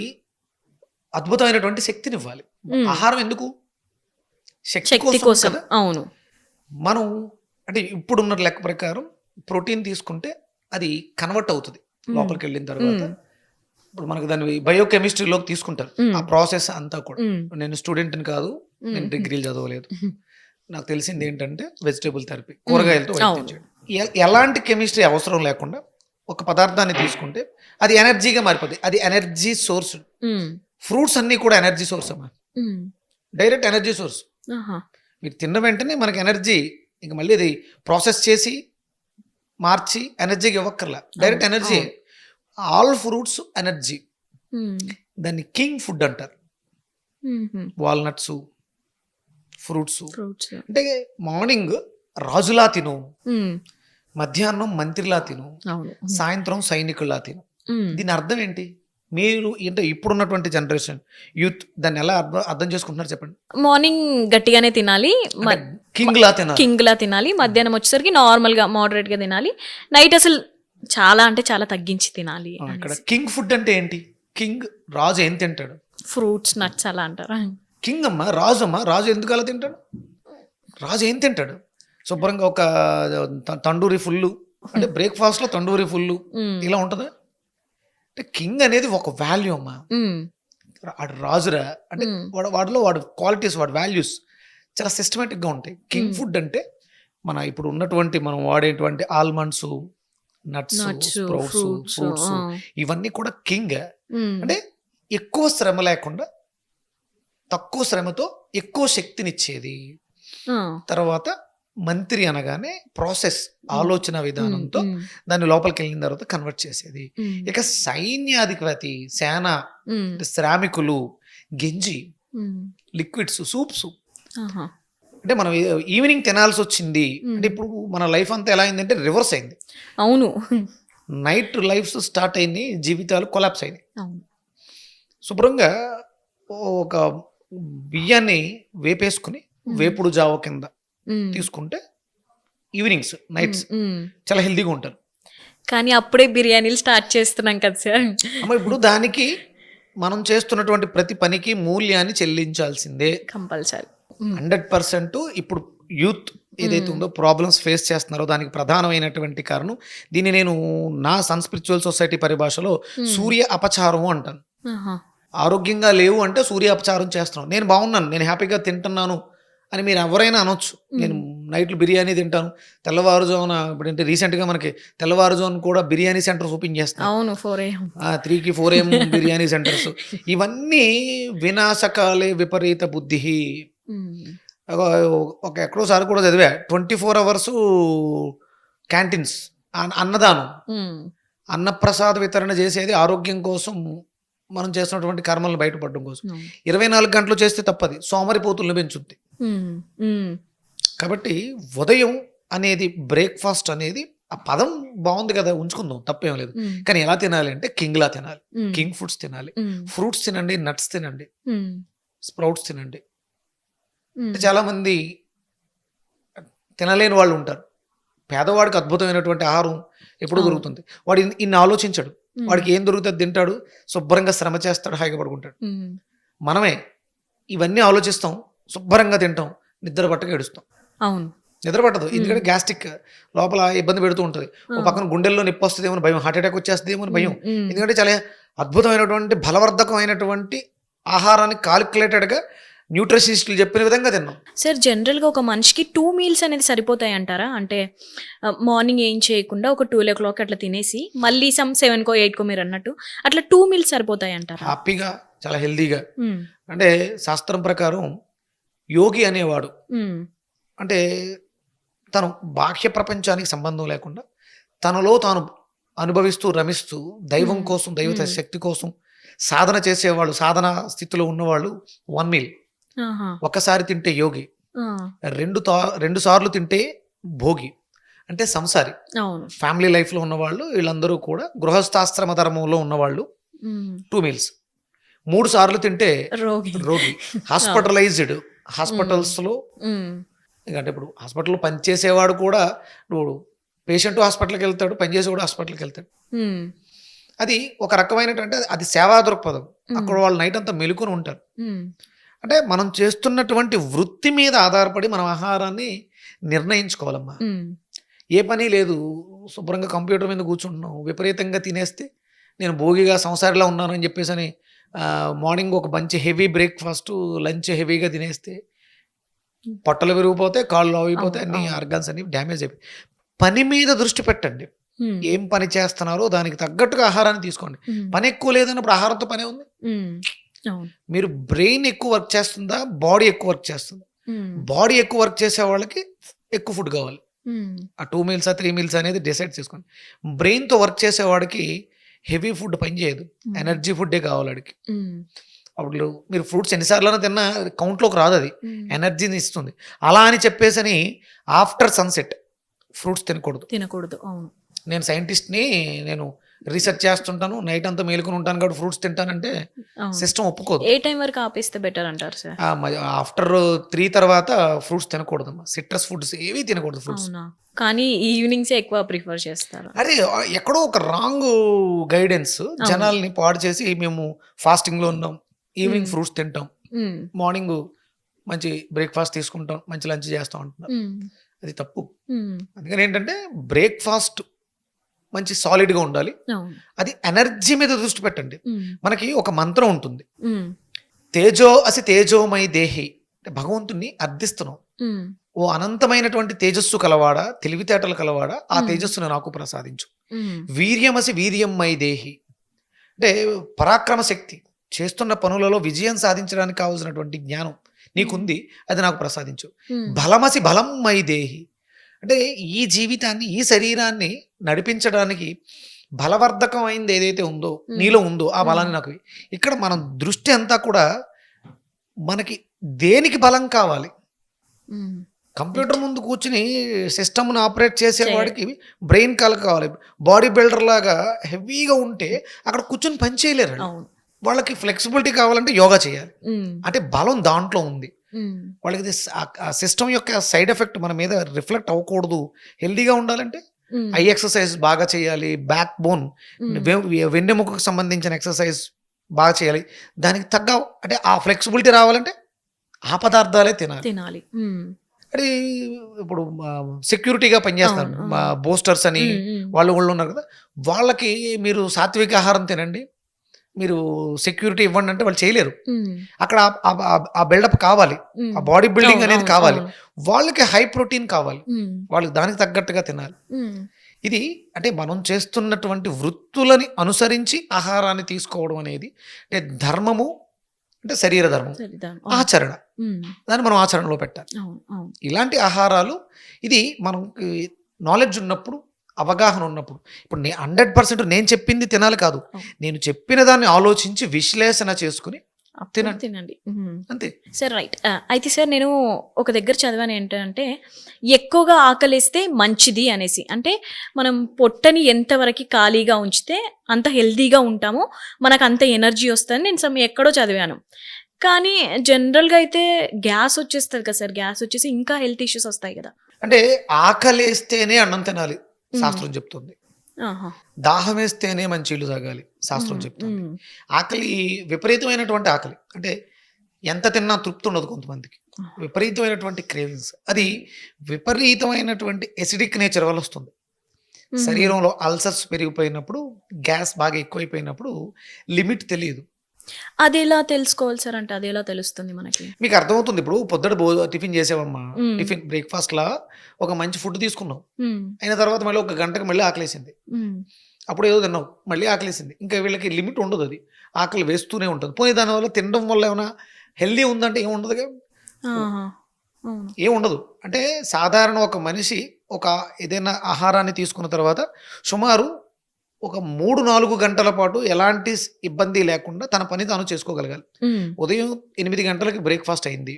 Speaker 3: అద్భుతమైనటువంటి శక్తినివ్వాలి.
Speaker 2: మ్మ్.
Speaker 3: ఆహారం ఎందుకు?
Speaker 2: శక్తి కోసం.
Speaker 3: కదా.
Speaker 2: అవును.
Speaker 3: మనం అంటే ఇప్పుడున్న లెక్క ప్రకారం ప్రోటీన్ తీసుకుంటే అది కన్వర్ట్ అవుతుంది లోపలికి వెళ్ళిన తర్వాత. ఇప్పుడు మనకు దాన్ని బయోకెమిస్ట్రీలోకి తీసుకుంటారు ఆ ప్రాసెస్ అంతా కూడా. నేను స్టూడెంట్ని కాదు, నేను డిగ్రీలు చదవలేదు. నాకు తెలిసింది ఏంటంటే వెజిటేబుల్ థెరపీ, కూరగాయలతో వైద్యం చేయడం. ఎలాంటి కెమిస్ట్రీ అవసరం లేకుండా ఒక పదార్థాన్ని తీసుకుంటే అది ఎనర్జీగా మారిపోతుంది. అది ఎనర్జీ సోర్స్. ఫ్రూట్స్ అన్నీ కూడా ఎనర్జీ సోర్స్ అమ్మా, డైరెక్ట్ ఎనర్జీ సోర్స్. మీరు తిన్న వెంటనే మనకి ఎనర్జీ, ఇంక మళ్ళీ అది ప్రాసెస్ చేసి మార్చి ఎనర్జీకి ఇవ్వక్కర్లా, direct energy. All fruits energy. దాన్ని కింగ్ ఫుడ్ అంటారు. Walnuts, fruits. అంటే మార్నింగ్ రాజులా తిను, మధ్యాహ్నం మంత్రిలా తిను, సాయంత్రం సైనికుల్లా తిను. దీని అర్థం ఏంటి? మీరు అంటే ఇప్పుడున్నటువంటి జనరేషన్ యూత్ దాన్ని ఎలా అర్థం చేసుకుంటున్నారు చెప్పండి.
Speaker 2: మార్నింగ్ గట్టిగానే తినాలి,
Speaker 3: కింగ్ లా తినాలి,
Speaker 2: కింగ్ లా తినాలి. మధ్యాహ్నం వచ్చేసరికి నార్మల్ గా మోడరేట్ గా తినాలి. నైట్ అసలు చాలా అంటే చాలా తగ్గించి తినాలి.
Speaker 3: ఇక్కడ కింగ్ ఫుడ్ అంటే ఏంటి? కింగ్ రాజు ఏం తింటాడు?
Speaker 2: ఫ్రూట్స్, నట్స్ అలా అంటారా?
Speaker 3: కింగ్ అమ్మ, రాజు అమ్మ, రాజు ఎందుకు అలా తింటాడు? రాజు ఏం తింటాడు? శుభ్రంగా ఒక తండూరి ఫుల్లు, అంటే బ్రేక్ఫాస్ట్ లో తండూరి ఫుల్లు ఇలా ఉంటుందా? అంటే కింగ్ అనేది ఒక వాల్యూ అమ్మా. వాడు రాజురా అంటే వాడిలో వాడు క్వాలిటీస్, వాడి వాల్యూస్ చాలా సిస్టమేటిక్ గా ఉంటాయి. కింగ్ ఫుడ్ అంటే మన ఇప్పుడు ఉన్నటువంటి మనం వాడేటువంటి ఆల్మండ్స్, నట్స్, స్ప్రౌట్స్, ఫ్రూట్స్ ఇవన్నీ కూడా కింగ్. అంటే ఎక్కువ శ్రమ లేకుండా తక్కువ శ్రమతో ఎక్కువ శక్తినిచ్చేది. తర్వాత మంత్రి అనగానే ప్రాసెస్, ఆలోచన విధానంతో దాన్ని లోపలికి వెళ్ళిన తర్వాత కన్వర్ట్ చేసేది. ఇక సైన్యాధిపతి, సేన, శ్రామికులు, గెంజి, లిక్విడ్స్, సూప్స్. అంటే మనం ఈవినింగ్ తినాల్సి వచ్చింది అంటే ఇప్పుడు మన లైఫ్ అంతా ఎలా అయిందంటే రివర్స్ అయింది.
Speaker 2: అవును.
Speaker 3: నైట్ లైఫ్స్ స్టార్ట్ అయింది, జీవితాలు కొలాప్స్ అయినాయి. శుభ్రంగా ఒక బియ్యాన్ని వేపేసుకుని వేపుడు జావ కింద తీసుకుంటే ఈవినింగ్స్, నైట్స్ చాలా హెల్తీగా ఉంటారు.
Speaker 2: కానీ అప్పుడే బిర్యానీలు స్టార్ట్ చేస్తున్నాం కదా సార్.
Speaker 3: అమ్మ ఇప్పుడు దానికి మనం చేస్తున్నటువంటి ప్రతి పనికి మూల్యాన్ని చెల్లించాల్సిందే,
Speaker 2: కంపల్సరీ.
Speaker 3: 100%. ఇప్పుడు యూత్ ఏదైతే ఉందో ప్రాబ్లమ్స్ ఫేస్ చేస్తున్నారో దానికి ప్రధానమైనటువంటి కారణం దీన్ని నేను నా సన్ స్పిరిచువల్ సొసైటీ పరిభాషలో సూర్య అపచారం అంటాను. ఆరోగ్యంగా లేవు అంటే సూర్య అపచారం చేస్తున్నాం. నేను బాగున్నాను, నేను హ్యాపీగా తింటున్నాను అని మీరు ఎవరైనా అనొచ్చు. నేను నైట్లు బిర్యానీ తింటాను, తెల్లవారుజామున ఇప్పుడు అంటే రీసెంట్గా మనకి తెల్లవారుజామున కూడా బిర్యానీ సెంటర్స్ ఓపెన్ చేస్తాను.
Speaker 2: అవును, 4 AM
Speaker 3: 3కి 4 AM బిర్యానీ సెంటర్స్. ఇవన్నీ వినాశకాలే విపరీత బుద్ధి. ఒక ఎక్కడోసారి కూడా చదివా, 24 hours క్యాంటీన్స్, అన్నదానం, అన్నప్రసాద వితరణ చేసేది ఆరోగ్యం కోసం, మనం చేస్తున్నటువంటి కర్మలను బయటపడడం కోసం. 24 గంటలు చేస్తే తప్పది, సోమరిపోతులను పెంచుద్ది. కాబట్టి ఉదయం అనేది, బ్రేక్ఫాస్ట్ అనేది, ఆ పదం బాగుంది కదా, ఉంచుకుందాం, తప్పేం లేదు. కానీ ఎలా తినాలి అంటే కింగ్ లా తినాలి. కింగ్ ఫుడ్స్ తినాలి. ఫ్రూట్స్ తినండి, నట్స్ తినండి, స్ప్రౌట్స్ తినండి. చాలా మంది తినలేని వాళ్ళు ఉంటారు. పేదవాడికి అద్భుతమైనటువంటి ఆహారం ఎప్పుడు దొరుకుతుంది. వాడు ఇన్ని ఆలోచించాడు, వాడికి ఏం దొరుకుతుంది తింటాడు, శుభ్రంగా శ్రమ చేస్తాడు, హాయిగా పడుకుంటాడు. మనమే ఇవన్నీ ఆలోచిస్తాం, శుభ్రంగా తింటాం, నిద్ర పట్టక ఏడుస్తాం.
Speaker 2: అవును,
Speaker 3: నిద్ర పట్టదు, ఎందుకంటే గ్యాస్ట్రిక్ లోపల ఇబ్బంది పెడుతూ ఉంటుంది. ఒక పక్కన గుండెల్లో నొప్పి వస్తుందేమో భయం, హార్ట్ అటాక్ వచ్చేస్తుందేమో భయం. ఎందుకంటే చాలా అద్భుతమైనటువంటి బలవర్ధకమైనటువంటి ఆహారాన్ని కాలిక్యులేటెడ్గా న్యూట్రిషనిస్టులు చెప్పిన విధంగా తిన్నాం.
Speaker 2: సార్, జనరల్గా ఒక మనిషికి 2 meals అనేది సరిపోతాయి అంటారా? అంటే మార్నింగ్ ఏం చేయకుండా ఒక 12 o'clock అట్లా తినేసి మళ్ళీ 7కో 8కో మీరు అన్నట్టు అట్లా 2 meals సరిపోతాయి అంటారా?
Speaker 3: హ్యాపీగా, చాలా హెల్దీగా. అంటే శాస్త్రం ప్రకారం యోగి అనేవాడు అంటే తను బాహ్య ప్రపంచానికి సంబంధం లేకుండా తనలో తాను అనుభవిస్తూ రమిస్తూ దైవం కోసం దైవ శక్తి కోసం సాధన చేసేవాళ్ళు, సాధన స్థితిలో ఉన్నవాళ్ళు 1 మీల్ ఒక్కసారి తింటే యోగి, 2 సార్లు తింటే భోగి అంటే సంసారి. ఫ్యామిలీ లైఫ్లో ఉన్నవాళ్ళు వీళ్ళందరూ కూడా గృహస్థాశ్రమ ధర్మంలో ఉన్నవాళ్ళు 2 మీల్స్. 3 సార్లు తింటే రోగి, హాస్పిటలైజ్డ్, హాస్పిటల్స్లో. ఎందుకంటే ఇప్పుడు హాస్పిటల్లో పనిచేసేవాడు కూడా, ఇప్పుడు పేషెంట్ హాస్పిటల్కి వెళ్తాడు, పనిచేసేవాడు హాస్పిటల్కి వెళ్తాడు. అది ఒక రకమైనటువంటి అది సేవా దృక్పథం. అక్కడ వాళ్ళు నైట్ అంతా మెలుకొని ఉంటారు. అంటే మనం చేస్తున్నటువంటి వృత్తి మీద ఆధారపడి మనం ఆహారాన్ని నిర్ణయించుకోవాలమ్మా. ఏ పని లేదు, శుభ్రంగా కంప్యూటర్ మీద కూర్చుంటున్నాం, విపరీతంగా తినేస్తే నేను భోగిగా సంసారిలా ఉన్నాను అని చెప్పేసి అని మార్నింగ్ ఒక మంచి హెవీ బ్రేక్ఫాస్ట్, లంచ్ హెవీగా తినేస్తే పొట్టలు విరిగిపోతే, కాళ్ళు అయిపోతే, అన్ని ఆర్గాన్స్ అన్ని డ్యామేజ్ అయిపోయి. పని మీద దృష్టి పెట్టండి. ఏం పని చేస్తున్నారో దానికి తగ్గట్టుగా ఆహారాన్ని తీసుకోండి. పని ఎక్కువ లేదన్నప్పుడు ఆహారంతో పనే ఉంది. మీరు బ్రెయిన్ ఎక్కువ వర్క్ చేస్తుందా, బాడీ ఎక్కువ వర్క్ చేస్తుందా? బాడీ ఎక్కువ వర్క్ చేసే వాళ్ళకి ఎక్కువ ఫుడ్ కావాలి. ఆ 2 మీల్స్ 3 మీల్స్ అనేది డిసైడ్ చేసుకోండి. బ్రెయిన్తో వర్క్ చేసేవాడికి హెవీ ఫుడ్ పని చేయదు, ఎనర్జీ ఫుడ్డే కావాలి వాడికి. అప్పుడు మీరు ఫ్రూట్స్ ఎన్నిసార్లు తిన్నా కౌంట్లోకి రాదు, అది ఎనర్జీని ఇస్తుంది. అలా అని చెప్పేసి ఆఫ్టర్ సన్సెట్ ఫ్రూట్స్ తినకూడదు. అవును, నేను సైంటిస్ట్ని, నేను రీసెర్చ్ చేస్తుంటాను, నైట్ అంతా మేలుకొని ఉంటాను కాబట్టి ఫ్రూట్స్ తింటానంటే సిస్టమ్ ఒప్పుకోదు.
Speaker 2: ఏ టైం వరకు ఆపేస్తే బెటర్ అంటారు సార్?
Speaker 3: ఆఫ్టర్ 3 తర్వాత ఫ్రూట్స్ తినకూడదమ్మా. సిట్రస్ ఫుడ్స్ ఏవి తినకూడదు ఫ్రూట్స్.
Speaker 2: కానీ ఈవినింగ్స్ ఎక్కువ ప్రిఫర్ చేస్తారు.
Speaker 3: అరే ఎక్కడో ఒక రాంగ్ గైడెన్స్ జనాల్ని పాడు చేసి, మేము ఫాస్టింగ్ లో ఉన్నాం, ఈవినింగ్ ఫ్రూట్స్ తింటాం, మార్నింగ్ మంచి బ్రేక్ఫాస్ట్ తీసుకుంటాం, మంచి లంచ్ చేస్తాం అంటున్నారు. అది తప్పు. అందుకని ఏంటంటే బ్రేక్ఫాస్ట్ మంచి సాలిడ్గా ఉండాలి. అది ఎనర్జీ మీద దృష్టి పెట్టండి. మనకి ఒక మంత్రం ఉంటుంది, తేజో అసి తేజోమై దేహి. భగవంతుణ్ణి అర్థిస్తున్నాం, ఓ అనంతమైనటువంటి తేజస్సు కలవాడా, తెలివితేటలు కలవాడా, ఆ తేజస్సును నాకు ప్రసాదించు. వీర్యమసి వీర్యమై దేహి అంటే పరాక్రమ శక్తి, చేస్తున్న పనులలో విజయం సాధించడానికి కావాల్సినటువంటి జ్ఞానం నీకుంది, అది నాకు ప్రసాదించు. బలమసి బలం మై దేహి అంటే ఈ జీవితాన్ని, ఈ శరీరాన్ని నడిపించడానికి బలవర్ధకం అయింది ఏదైతే ఉందో, నీలో ఉందో ఆ బలాన్ని నాకు. ఇక్కడ మనం దృష్టి అంతా కూడా మనకి దేనికి బలం కావాలి? కంప్యూటర్ ముందు కూర్చుని సిస్టమ్ను ఆపరేట్ చేసేవాడికి బ్రెయిన్ కావాలి. బాడీ బిల్డర్ లాగా హెవీగా ఉంటే అక్కడ కూర్చొని పని చేయలేరు. వాళ్ళకి ఫ్లెక్సిబిలిటీ కావాలంటే యోగా చేయాలి. అంటే బలం దాంట్లో ఉంది. వాళ్ళకి సిస్టమ్ యొక్క సైడ్ ఎఫెక్ట్ మన మీద రిఫ్లెక్ట్ అవ్వకూడదు. హెల్దీగా ఉండాలంటే ఐ ఎక్సర్సైజ్ బాగా చేయాలి, బ్యాక్ బోన్ వెన్నెముకకు సంబంధించిన ఎక్సర్సైజ్ బాగా చేయాలి. దానికి తగ్గ అంటే ఆ ఫ్లెక్సిబిలిటీ రావాలంటే ఆ పదార్థాలే తినాలి. అది ఇప్పుడు సెక్యూరిటీగా పనిచేస్తారు బోస్టర్స్ అని వాళ్ళు ఉన్నారు కదా, వాళ్ళకి మీరు సాత్విక ఆహారం తినండి, మీరు సెక్యూరిటీ ఇవ్వండి అంటే వాళ్ళు చేయలేరు. అక్కడ ఆ బిల్డప్ కావాలి, ఆ బాడీ బిల్డింగ్ అనేది కావాలి. వాళ్ళకి హై ప్రోటీన్ కావాలి, వాళ్ళకి దానికి తగ్గట్టుగా తినాలి. ఇది అంటే మనం చేస్తున్నటువంటి వృత్తులని అనుసరించి ఆహారాన్ని తీసుకోవడం అనేది అంటే ధర్మము, అంటే శరీర ధర్మం, ఆచరణ, దాన్ని మనం ఆచరణలో పెట్టాలి. ఇలాంటి ఆహారాలు ఇది మనకి నాలెడ్జ్ ఉన్నప్పుడు, అవగాహన ఉన్నప్పుడు. ఇప్పుడు 100% నేను చెప్పింది తినాలి కాదు, నేను చెప్పిన దాన్ని ఆలోచించి విశ్లేషణ చేసుకుని తినండి అంతే
Speaker 2: సార్. రైట్. అయితే సార్ నేను ఒక దగ్గర చదివాను ఏంటంటే ఎక్కువగా ఆకలిస్తే మంచిది అనేసి. అంటే మనం పొట్టని ఎంతవరకు ఖాళీగా ఉంచితే అంత హెల్తీగా ఉంటామో, మనకు అంత ఎనర్జీ వస్తుందని నేను ఎక్కడో చదివాను. కానీ జనరల్గా అయితే గ్యాస్ వచ్చేస్తుంది కదా సార్, గ్యాస్ వచ్చేసి ఇంకా హెల్త్ ఇష్యూస్ వస్తాయి కదా.
Speaker 3: అంటే ఆకలేస్తేనే అన్నం తినాలి శాస్త్రం చెప్తుంది, దాహం వేస్తేనే మంచి ఇల్లు తాగాలి శాస్త్రం చెప్తుంది. ఆకలి విపరీతమైనటువంటి ఆకలి అంటే ఎంత తిన్నా తృప్తి ఉండదు కొంతమందికి, విపరీతమైనటువంటి క్రేవింగ్స్, అది విపరీతమైనటువంటి ఎసిడిక్ నేచర్ వల్ల వస్తుంది. శరీరంలో అల్సర్స్ పెరిగిపోయినప్పుడు, గ్యాస్ బాగా ఎక్కువైపోయినప్పుడు లిమిట్ తెలియదు.
Speaker 2: అది ఎలా తెలుసుకోవాలి సార్? అంటే అది ఎలా తెలుస్తుంది మనకి?
Speaker 3: మీకు అర్థమవుతుంది. ఇప్పుడు పొద్దుట టిఫిన్ చేసావమ్మా, టిఫిన్ బ్రేక్ఫాస్ట్ లా ఒక మంచి ఫుడ్ తీసుకున్నావు, అయిన తర్వాత మళ్ళీ 1 గంటకు మళ్ళీ ఆకలేసింది, అప్పుడు ఏదో తిన్నావు, మళ్ళీ ఆకలేసింది. ఇంకా వీళ్ళకి లిమిట్ ఉండదు, అది ఆకలి వేస్తూనే ఉంటుంది. పోనీ దానివల్ల తినడం వల్ల ఏమైనా హెల్దీ ఉందంటే ఏముండదు, ఏముండదు. అంటే సాధారణ ఒక మనిషి ఒక ఏదైనా ఆహారాన్ని తీసుకున్న తర్వాత సుమారు ఒక 3-4 గంటల పాటు ఎలాంటి ఇబ్బంది లేకుండా తన పని తాను చేసుకోగలగాలి. ఉదయం 8 గంటలకి బ్రేక్ఫాస్ట్ అయింది,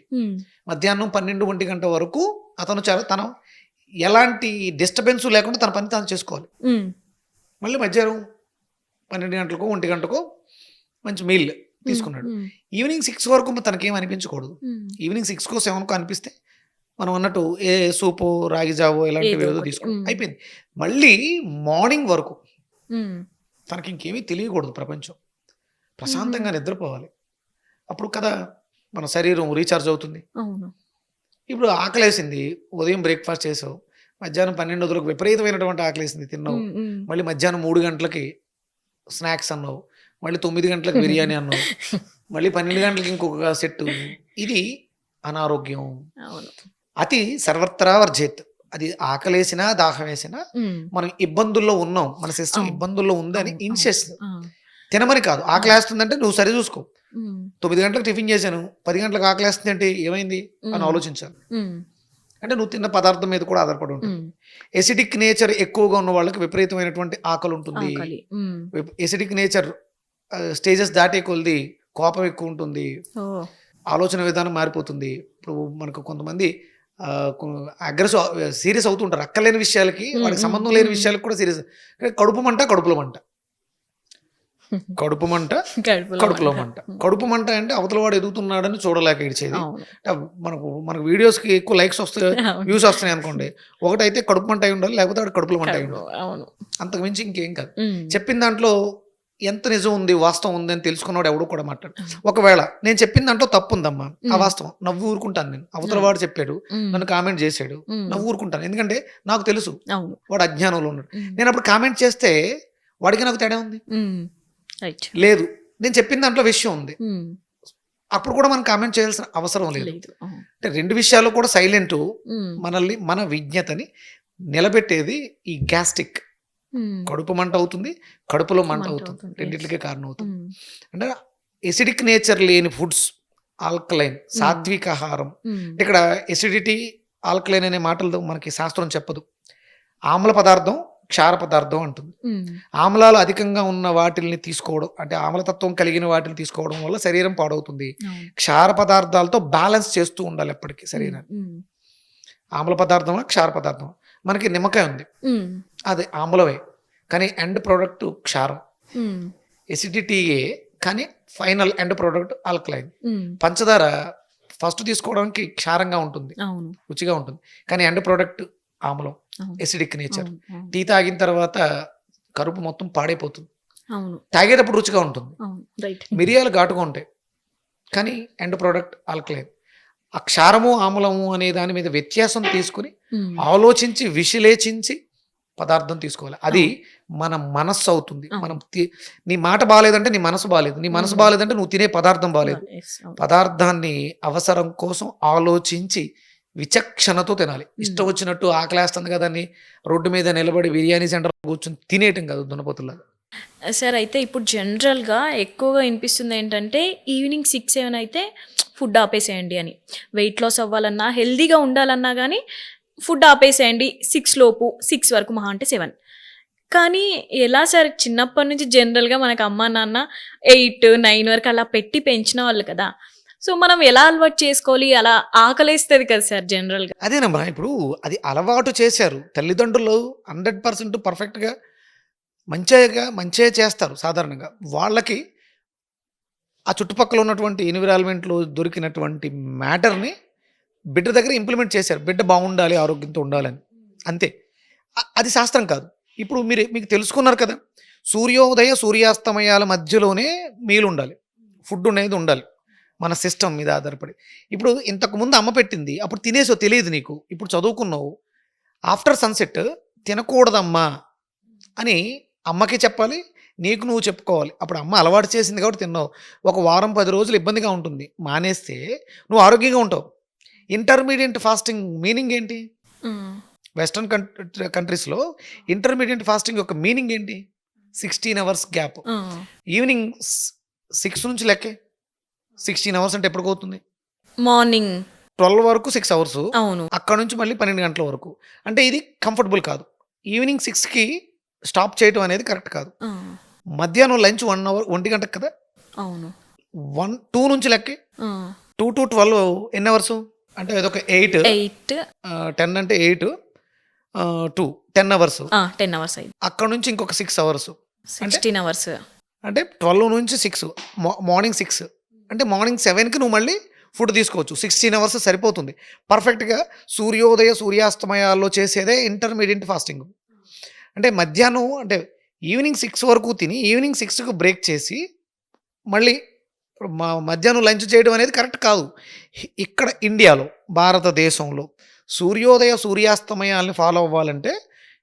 Speaker 3: మధ్యాహ్నం 12-1 గంట వరకు అతను తన ఎలాంటి డిస్టర్బెన్స్ లేకుండా తన పని తాను చేసుకోవాలి. మళ్ళీ మధ్యాహ్నం 12 గంటలకో 1 గంటకో మంచి మీల్ తీసుకున్నాడు. ఈవినింగ్ 6 వరకు తనకేం అనిపించకూడదు. ఈవినింగ్ 6కో 7కో అనిపిస్తే మనం అన్నట్టు ఏ సూపు రాగి జావో ఇలాంటివి ఏదో తీసుకోవడం అయిపోయింది. మళ్ళీ మార్నింగ్ వరకు తనకి ఇంకేమీ తెలియకూడదు ప్రపంచం, ప్రశాంతంగా నిద్రపోవాలి. అప్పుడు కదా మన శరీరం రీఛార్జ్ అవుతుంది. ఇప్పుడు ఆకలేసింది, ఉదయం బ్రేక్ఫాస్ట్ చేసావు, మధ్యాహ్నం 12 గంటలకు విపరీతమైనటువంటి ఆకలేసింది తిన్నావు, మళ్ళీ మధ్యాహ్నం 3 గంటలకి స్నాక్స్ అన్నావు, మళ్ళీ 9 గంటలకు బిర్యానీ అన్నావు, మళ్ళీ 12 గంటలకి ఇంకొక సెట్. ఇది అనారోగ్యం. అతి సర్వత్రా వర్జేత్. అది ఆకలేసినా దాహం వేసినా మనం ఇబ్బందుల్లో ఉన్నాం, మన సిస్టమ్ ఇబ్బందుల్లో ఉందని ఇన్సేస్తుంది. తినమని కాదు, ఆకలేస్తుందంటే నువ్వు సరి చూసుకో. 9 గంటలకు టిఫిన్ చేశాను, 10 గంటలకు ఆకలేస్తుంది అంటే ఏమైంది అని ఆలోచించాలి. అంటే నువ్వు తిన్న పదార్థం మీద కూడా ఆధారపడి ఉంటుంది. ఎసిడిక్ నేచర్ ఎక్కువగా ఉన్న వాళ్ళకి విపరీతమైనటువంటి ఆకలి ఉంటుంది. ఎసిడిక్ నేచర్ స్టేజెస్ దాటే కొద్ది కోపం ఎక్కువ ఉంటుంది, ఆలోచన విధానం మారిపోతుంది. ఇప్పుడు మనకు కొంతమంది సీరియస్ అవుతుంటారు అక్కలేని విషయాలకి, వాడికి సంబంధం లేని విషయాలకు కూడా సీరియస్. కడుపు మంట కడుపులో మంట, కడుపు మంట కడుపులో మంట. కడుపు మంట అంటే అవతల వాడు ఎదుగుతున్నాడని చూడలేక ఇడిచేది. మనకు వీడియోస్కి ఎక్కువ లైక్స్ వస్తాయి, వ్యూస్ వస్తున్నాయి అనుకోండి, ఒకటైతే కడుపు మంట అయి ఉండాలి, లేకపోతే వాడు కడుపులో మంట అయి ఉండాలి. అంతకు మించి ఇంకేం కాదు. చెప్పిన దాంట్లో ఎంత నిజం ఉంది, వాస్తవం ఉంది అని తెలుసుకున్నాడు ఎవడు కూడా మాట్లాడు. ఒకవేళ నేను చెప్పిన దాంట్లో తప్పు ఉందమ్మా, ఆ వాస్తవం నవ్వు ఊరుకుంటాను నేను. అవతల వాడు చెప్పాడు, నన్ను కామెంట్ చేశాడు, నవ్వు ఊరుకుంటాను. ఎందుకంటే నాకు తెలుసు వాడు అజ్ఞానంలో ఉన్నాడు. నేను అప్పుడు కామెంట్ చేస్తే వాడికి నాకు తేడా ఉంది లేదు. నేను చెప్పిన దాంట్లో విషయం ఉంది, అప్పుడు కూడా మనం కామెంట్ చేయాల్సిన అవసరం లేదు. అంటే రెండు విషయాలు కూడా సైలెంట్. మనల్ని మన విజ్ఞతని నిలబెట్టేది ఈ గ్యాస్ట్రిక్. కడుపు మంట అవుతుంది, కడుపులో మంట అవుతుంది, రెండింటికే కారణం అవుతుంది. అంటే ఎసిడిక్ నేచర్ లేని ఫుడ్స్, ఆల్కలైన్ సాత్విక ఆహారం. ఇక్కడ ఎసిడిటీ ఆల్కలైన్ అనే మాటలు మనకి శాస్త్రం చెప్పదు. ఆమ్ల పదార్థం క్షార పదార్థం అంటుంది. ఆమ్లాలు అధికంగా ఉన్న వాటిల్ని తీసుకోవడం, అంటే ఆమ్లతత్వం కలిగిన వాటిని తీసుకోవడం వల్ల శరీరం పాడవుతుంది. క్షార పదార్థాలతో బ్యాలెన్స్ చేస్తూ ఉండాలి ఎప్పటికీ శరీరాన్ని. ఆమ్ల పదార్థం క్షార పదార్థం. మనకి నిమ్మకాయ ఉంది, అది ఆమ్లమే, కానీ ఎండ్ ప్రోడక్ట్ క్షారం. ఎసిడిటీయే, కానీ ఫైనల్ ఎండ్ ప్రోడక్ట్ ఆల్కలైన్. పంచదార ఫస్ట్ తీసుకోవడానికి క్షారంగా ఉంటుంది, రుచిగా ఉంటుంది, కానీ ఎండ్ ప్రోడక్ట్ ఆమ్లం, ఎసిడిక్ నేచర్. టీ తాగిన తర్వాత కడుపు మొత్తం పాడైపోతుంది, తాగేటప్పుడు రుచిగా ఉంటుంది. మిరియాలు ఘాటుగా ఉంటాయి, కానీ ఎండ్ ప్రోడక్ట్ ఆల్కలైన్. ఆ క్షారము ఆమ్లము అనే దాని మీద వ్యత్యాసం తీసుకుని ఆలోచించి విశ్లేషించి పదార్థం తీసుకోవాలి. అది మన మనస్సు అవుతుంది. మనం నీ మాట బాగాలేదంటే నీ మనసు బాగాలేదు, నీ మనసు బాగాలేదంటే నువ్వు తినే పదార్థం బాగాలేదు. పదార్థాన్ని అవసరం కోసం ఆలోచించి విచక్షణతో తినాలి. ఇష్టం వచ్చినట్టు ఆకలేస్తుంది కదా అని రోడ్డు మీద నిలబడి బిర్యానీ సెంటర్ కూర్చొని తినేయటం కాదు దున్నపోతులాగా.
Speaker 2: సార్, అయితే ఇప్పుడు జనరల్గా ఎక్కువగా వినిపిస్తుంది ఏంటంటే ఈవినింగ్ 6-7 అయితే ఫుడ్ ఆపేసేయండి అని. వెయిట్ లాస్ అవ్వాలన్నా, హెల్దీగా ఉండాలన్నా కానీ ఫుడ్ ఆపేసేయండి 6 లోపు, 6 వరకు, మహా అంటే 7. కానీ ఎలా సార్, చిన్నప్పటి నుంచి జనరల్గా మనకు అమ్మ నాన్న 8-9 వరకు అలా పెట్టి పెంచిన వాళ్ళు కదా. సో మనం ఎలా అలవాటు చేసుకోవాలి? అలా ఆకలేస్తుంది కదా సార్ జనరల్గా.
Speaker 3: అదేనమ్మా, ఇప్పుడు అది అలవాటు చేశారు తల్లిదండ్రులు. 100% పర్ఫెక్ట్గా మంచిగా చేస్తారు సాధారణంగా. వాళ్ళకి ఆ చుట్టుపక్కల ఉన్నటువంటి ఎన్విరాన్మెంట్లో దొరికినటువంటి మ్యాటర్ని బిడ్డ దగ్గర ఇంప్లిమెంట్ చేశారు. బిడ్డ బాగుండాలి, ఆరోగ్యంతో ఉండాలని, అంతే. అది శాస్త్రం కాదు. ఇప్పుడు మీకు తెలుసుకున్నారు కదా, సూర్యోదయ సూర్యాస్తమయాల మధ్యలోనే మీల్ ఉండాలి, ఫుడ్ అనేది ఉండాలి మన సిస్టమ్ మీద ఆధారపడి. ఇప్పుడు ఇంతకుముందు అమ్మ పెట్టింది, అప్పుడు తినేసో తెలియదు నీకు. ఇప్పుడు చదువుకున్నావు, ఆఫ్టర్ సన్సెట్ తినకూడదమ్మా అని అమ్మకి చెప్పాలి, నీకు నువ్వు చెప్పుకోవాలి. అప్పుడు అమ్మ అలవాటు చేసింది కాబట్టి తిన్నావు. ఒక వారం 10 రోజులు ఇబ్బందిగా ఉంటుంది, మానేస్తే నువ్వు ఆరోగ్యంగా ఉంటావు. ఇంటర్మీడియట్ ఫాస్టింగ్ మీనింగ్ ఏంటి? వెస్ట్రన్ కంట్రీస్లో ఇంటర్మీడియట్ ఫాస్టింగ్ యొక్క మీనింగ్ ఏంటి? 16 అవర్స్ గ్యాప్. ఈవినింగ్ 6 నుంచి లెక్కే 16 అవర్స్ అంటే ఎప్పటికవుతుంది?
Speaker 2: మార్నింగ్
Speaker 3: 12 వరకు 6 అవర్స్,
Speaker 2: అవును.
Speaker 3: అక్కడ నుంచి మళ్ళీ 12 గంటల వరకు. అంటే ఇది కంఫర్టబుల్ కాదు. ఈవినింగ్ 6కి స్టాప్ చేయటం అనేది కరెక్ట్ కాదు.
Speaker 2: ఆ!
Speaker 3: మధ్యాహ్నం లంచ్ 1 అవర్, 1 గంటకు కదా,
Speaker 2: అవును.
Speaker 3: 2 నుంచి లెక్కే.
Speaker 2: ఆ!
Speaker 3: 2-12 ఎన్ని అవర్స్ అంటే అదొక 8,
Speaker 2: 8
Speaker 3: 10 అంటే 8, 2 10 అవర్స్.
Speaker 2: 10 అవర్స్ అయింది.
Speaker 3: అక్కడ నుంచి ఇంకొక 6 అవర్స్
Speaker 2: 16 అవర్స్.
Speaker 3: అంటే 12 నుంచి 6 మార్నింగ్ 6 అంటే మార్నింగ్ 7కి నువ్వు మళ్ళీ ఫుడ్ తీసుకోవచ్చు. 16 అవర్స్ సరిపోతుంది పర్ఫెక్ట్గా. సూర్యోదయ సూర్యాస్తమయాల్లో చేసేదే ఇంటర్మీడియట్ ఫాస్టింగ్. అంటే మధ్యాహ్నం అంటే ఈవినింగ్ 6 వరకు తిని ఈవినింగ్ 6కి బ్రేక్ చేసి మళ్ళీ మధ్యాహ్నం లంచ్ చేయడం అనేది కరెక్ట్ కాదు. ఇక్కడ ఇండియాలో, భారతదేశంలో సూర్యోదయ సూర్యాస్తమయాల్ని ఫాలో అవ్వాలంటే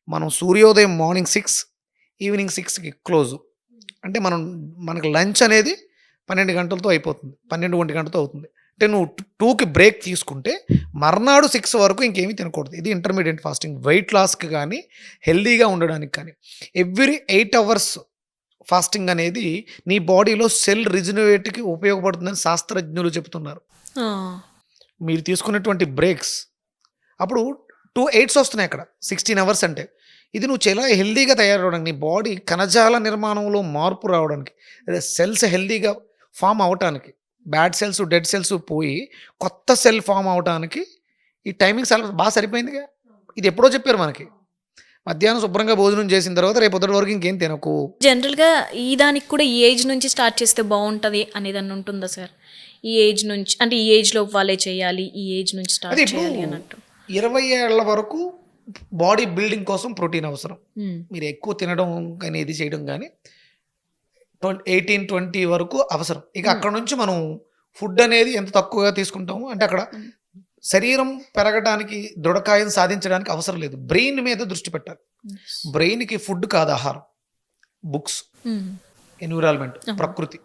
Speaker 3: మనం సూర్యోదయం మార్నింగ్ 6, ఈవినింగ్ 6కి క్లోజు. అంటే మనకు లంచ్ అనేది 12 గంటలతో అయిపోతుంది, 12-1 గంటతో అవుతుంది. అంటే నువ్వు 2కి బ్రేక్ తీసుకుంటే మర్నాడు 6 వరకు ఇంకేమీ తినకూడదు. ఇది ఇంటర్మీడియట్ ఫాస్టింగ్. వెయిట్ లాస్కి కానీ హెల్దీగా ఉండడానికి కానీ. ఎవ్రీ 8 అవర్స్ ఫాస్టింగ్ అనేది నీ బాడీలో సెల్ రిజనరేట్కి ఉపయోగపడుతుందని శాస్త్రజ్ఞులు చెబుతున్నారు.
Speaker 2: ఆ!
Speaker 3: మీరు తీసుకున్నటువంటి బ్రేక్స్ అప్పుడు 2 8s వస్తున్నాయి అక్కడ 16 అవర్స్. అంటే ఇది నువ్వు చాలా హెల్దీగా తయారవడానికి, నీ బాడీ కణజాల నిర్మాణంలో మార్పు రావడానికి, సెల్స్ హెల్దీగా ఫామ్ అవటానికి, బ్యాడ్ సెల్స్ డెడ్ సెల్స్ పోయి కొత్త సెల్ ఫామ్ అవటానికి ఈ టైమింగ్స్ బాగా సరిపోయిందిగా. ఇది ఎప్పుడో చెప్పారు మనకి. మధ్యాహ్నం శుభ్రంగా భోజనం చేసిన తర్వాత రేపు పొద్దుటి వరకు ఇంకేం తినకు.
Speaker 2: జనరల్‌గా ఈ దానికి కూడా ఈ ఏజ్ నుంచి స్టార్ట్ చేస్తే బావుంటది అనేదన్నా ఉంటుందా సార్? ఈ ఏజ్ నుంచి అంటే ఈ ఏజ్‌లో వాళ్ళే చేయాలి, ఈ ఏజ్ నుంచి స్టార్ట్
Speaker 3: అదే ఇప్పుడు
Speaker 2: చేయాలి అన్నట్టు.
Speaker 3: 20 ఏళ్ల వరకు బాడీ బిల్డింగ్ కోసం ప్రోటీన్ అవసరం.
Speaker 2: హ్మ్.
Speaker 3: మీరు ఎక్కువ తినడం కానీ ఇది చేయడం కానీ 18-20 వరకు అవసరం. ఇక అక్కడ నుంచి మనం ఫుడ్ అనేది ఎంత తక్కువగా తీసుకుంటామో అంటే అక్కడ శరీరం పెరగడానికి, దృఢకాయం సాధించడానికి అవసరం లేదు. బ్రెయిన్ మీద దృష్టి పెట్టాలి. బ్రెయిన్కి ఫుడ్ కాదు ఆహారం, బుక్స్,
Speaker 2: హ్మ్.
Speaker 3: ఎన్విరాన్మెంట్, ప్రకృతి.